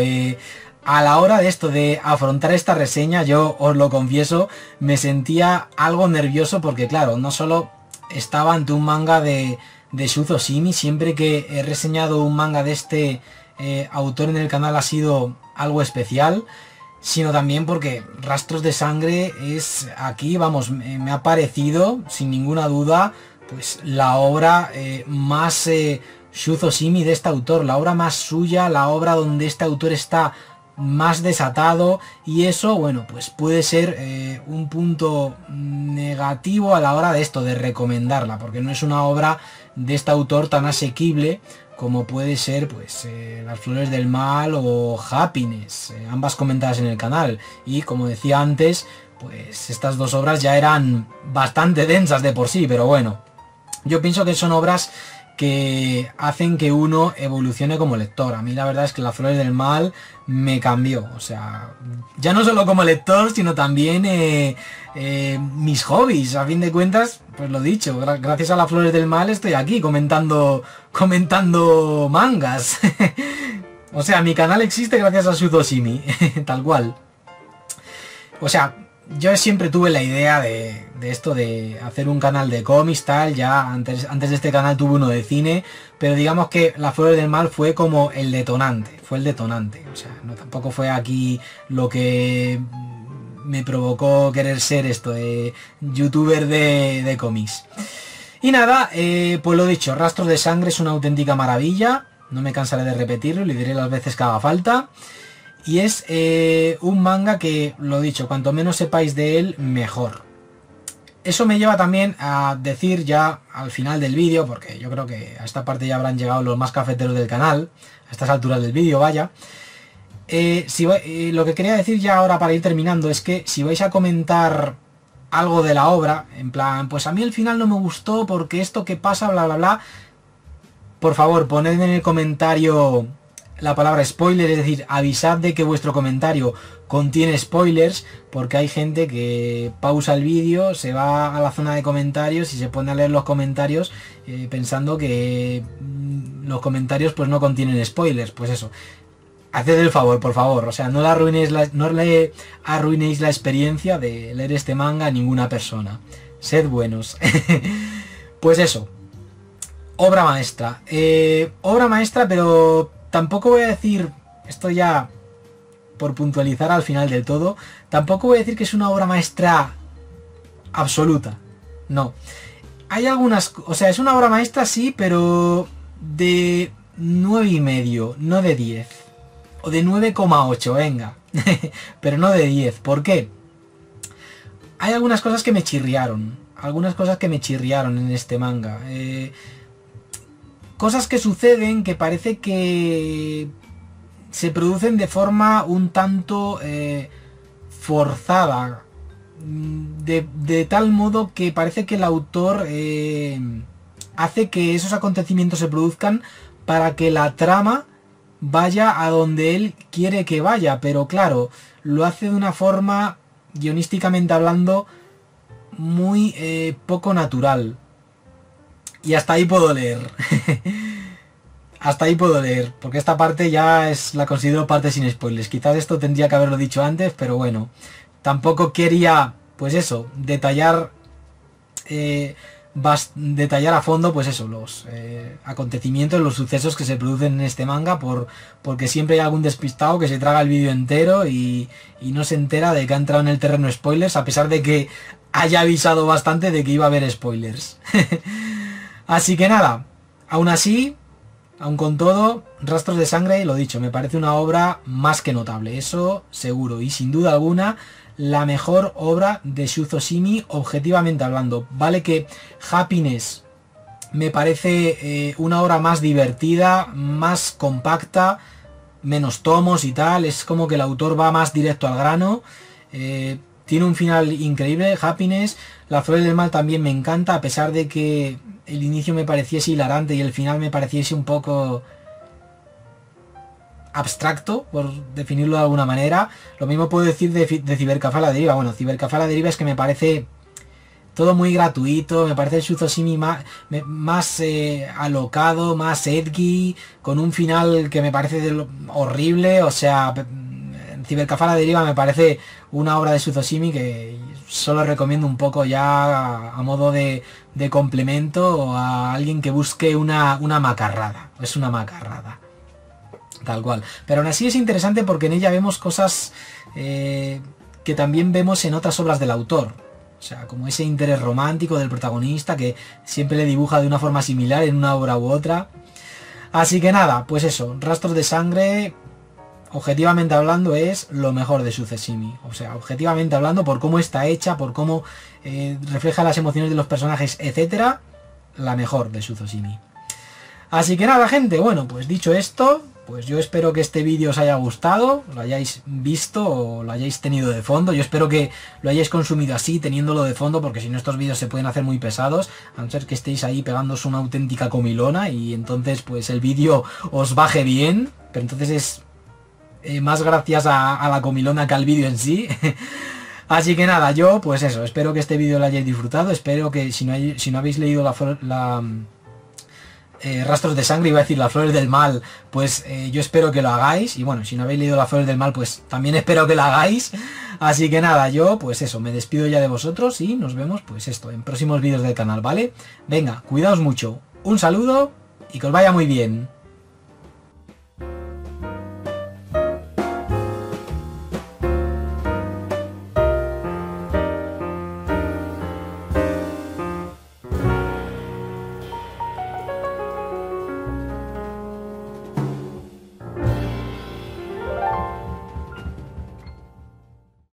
a la hora de esto de afrontar esta reseña, yo os lo confieso, me sentía algo nervioso porque, claro, no solo estaba ante un manga de Shuzoshimi. Siempre que he reseñado un manga de este autor en el canal ha sido algo especial, sino también porque Rastros de Sangre es aquí, vamos, me ha parecido, sin ninguna duda, pues la obra más Shuzo Shimi de este autor, la obra más suya, la obra donde este autor está más desatado, y eso, bueno, pues puede ser un punto negativo a la hora de esto, de recomendarla, porque no es una obra de este autor tan asequible como puede ser pues Las Flores del Mal o Happiness, ambas comentadas en el canal. Y como decía antes, pues estas dos obras ya eran bastante densas de por sí, pero bueno, yo pienso que son obras que hacen que uno evolucione como lector. A mí la verdad es que Las Flores del Mal me cambió, o sea, ya no solo como lector, sino también mis hobbies. A fin de cuentas, pues lo dicho, gracias a Las Flores del Mal estoy aquí comentando mangas. O sea, mi canal existe gracias a Shuzo Shimi, tal cual. O sea, yo siempre tuve la idea de esto de hacer un canal de cómics, tal, ya antes de este canal tuve uno de cine, pero digamos que Las Flores del Mal fue como el detonante, o sea, no tampoco fue aquí lo que me provocó querer ser esto, de youtuber de cómics. Y nada, pues lo dicho, Rastros de Sangre es una auténtica maravilla, no me cansaré de repetirlo, le diré las veces que haga falta. Y es un manga que, lo dicho, cuanto menos sepáis de él, mejor. Eso me lleva también a decir ya al final del vídeo, porque yo creo que a esta parte ya habrán llegado los más cafeteros del canal, a estas alturas del vídeo, vaya. Lo que quería decir ya ahora para ir terminando es que si vais a comentar algo de la obra, en plan, pues a mí el final no me gustó porque esto que pasa, bla bla bla, por favor, poned en el comentario la palabra spoiler, es decir, avisad de que vuestro comentario contiene spoilers, porque hay gente que pausa el vídeo, se va a la zona de comentarios y se pone a leer los comentarios pensando que los comentarios pues no contienen spoilers. Pues eso, haced el favor, por favor, o sea, no le arruinéis la experiencia de leer este manga a ninguna persona. Sed buenos. Pues eso, obra maestra. Obra maestra, pero tampoco voy a decir, esto ya por puntualizar al final del todo, tampoco voy a decir que es una obra maestra absoluta. No. Hay algunas, o sea, es una obra maestra sí, pero de 9,5, no de 10. O de 9,8, venga. Pero no de 10. ¿Por qué? Hay algunas cosas que me chirriaron. En este manga. Cosas que suceden que parece que se producen de forma un tanto forzada. De tal modo que parece que el autor hace que esos acontecimientos se produzcan para que la trama vaya a donde él quiere que vaya. Pero claro, lo hace de una forma, guionísticamente hablando, muy poco natural. Y hasta ahí puedo leer. Hasta ahí puedo leer, porque esta parte ya la considero parte sin spoilers. Quizás esto tendría que haberlo dicho antes, pero bueno. Tampoco quería, pues eso, detallar a fondo, pues eso, los acontecimientos, los sucesos que se producen en este manga, porque siempre hay algún despistado que se traga el vídeo entero y no se entera de que ha entrado en el terreno spoilers, a pesar de que haya avisado bastante de que iba a haber spoilers. Así que nada, aún así, aún con todo, Rastros de Sangre, lo dicho, me parece una obra más que notable, eso seguro, y sin duda alguna, la mejor obra de Shuzo Shimi, objetivamente hablando. Vale que Happiness me parece una obra más divertida, más compacta, menos tomos y tal, es como que el autor va más directo al grano. Tiene un final increíble, Happiness. La Flor del Mal también me encanta, a pesar de que el inicio me pareciese hilarante y el final me pareciese un poco abstracto, por definirlo de alguna manera. Lo mismo puedo decir de Cybercafé a la deriva. Bueno, Cybercafé a la deriva es que me parece todo muy gratuito, me parece el Shuzo Shimi más alocado, más edgy, con un final que me parece horrible. O sea, Cybercafé a la deriva me parece una obra de Shuzo Shimi que solo recomiendo un poco ya a modo de complemento a alguien que busque una macarrada. Es una macarrada. Tal cual. Pero aún así es interesante porque en ella vemos cosas que también vemos en otras obras del autor. O sea, como ese interés romántico del protagonista que siempre le dibuja de una forma similar en una obra u otra. Así que nada, pues eso, Rastros de Sangre, objetivamente hablando, es lo mejor de Sucesimi. O sea, objetivamente hablando, por cómo está hecha, por cómo refleja las emociones de los personajes, etcétera, la mejor de Sucesimi. Así que nada, gente, bueno, pues dicho esto, pues yo espero que este vídeo os haya gustado, lo hayáis visto o lo hayáis tenido de fondo. Yo espero que lo hayáis consumido así, teniéndolo de fondo, porque si no estos vídeos se pueden hacer muy pesados, a no ser que estéis ahí pegándoos una auténtica comilona y entonces pues el vídeo os baje bien, pero entonces es más gracias a la comilona que al vídeo en sí. Así que nada, yo pues eso, espero que este vídeo lo hayáis disfrutado, espero que si no habéis leído Rastros de Sangre, iba a decir Las Flores del Mal, pues yo espero que lo hagáis. Y bueno, si no habéis leído Las Flores del Mal, pues también espero que lo hagáis. Así que nada, yo pues eso, me despido ya de vosotros y nos vemos pues esto, en próximos vídeos del canal, ¿vale? Venga, cuidaos mucho, un saludo y que os vaya muy bien.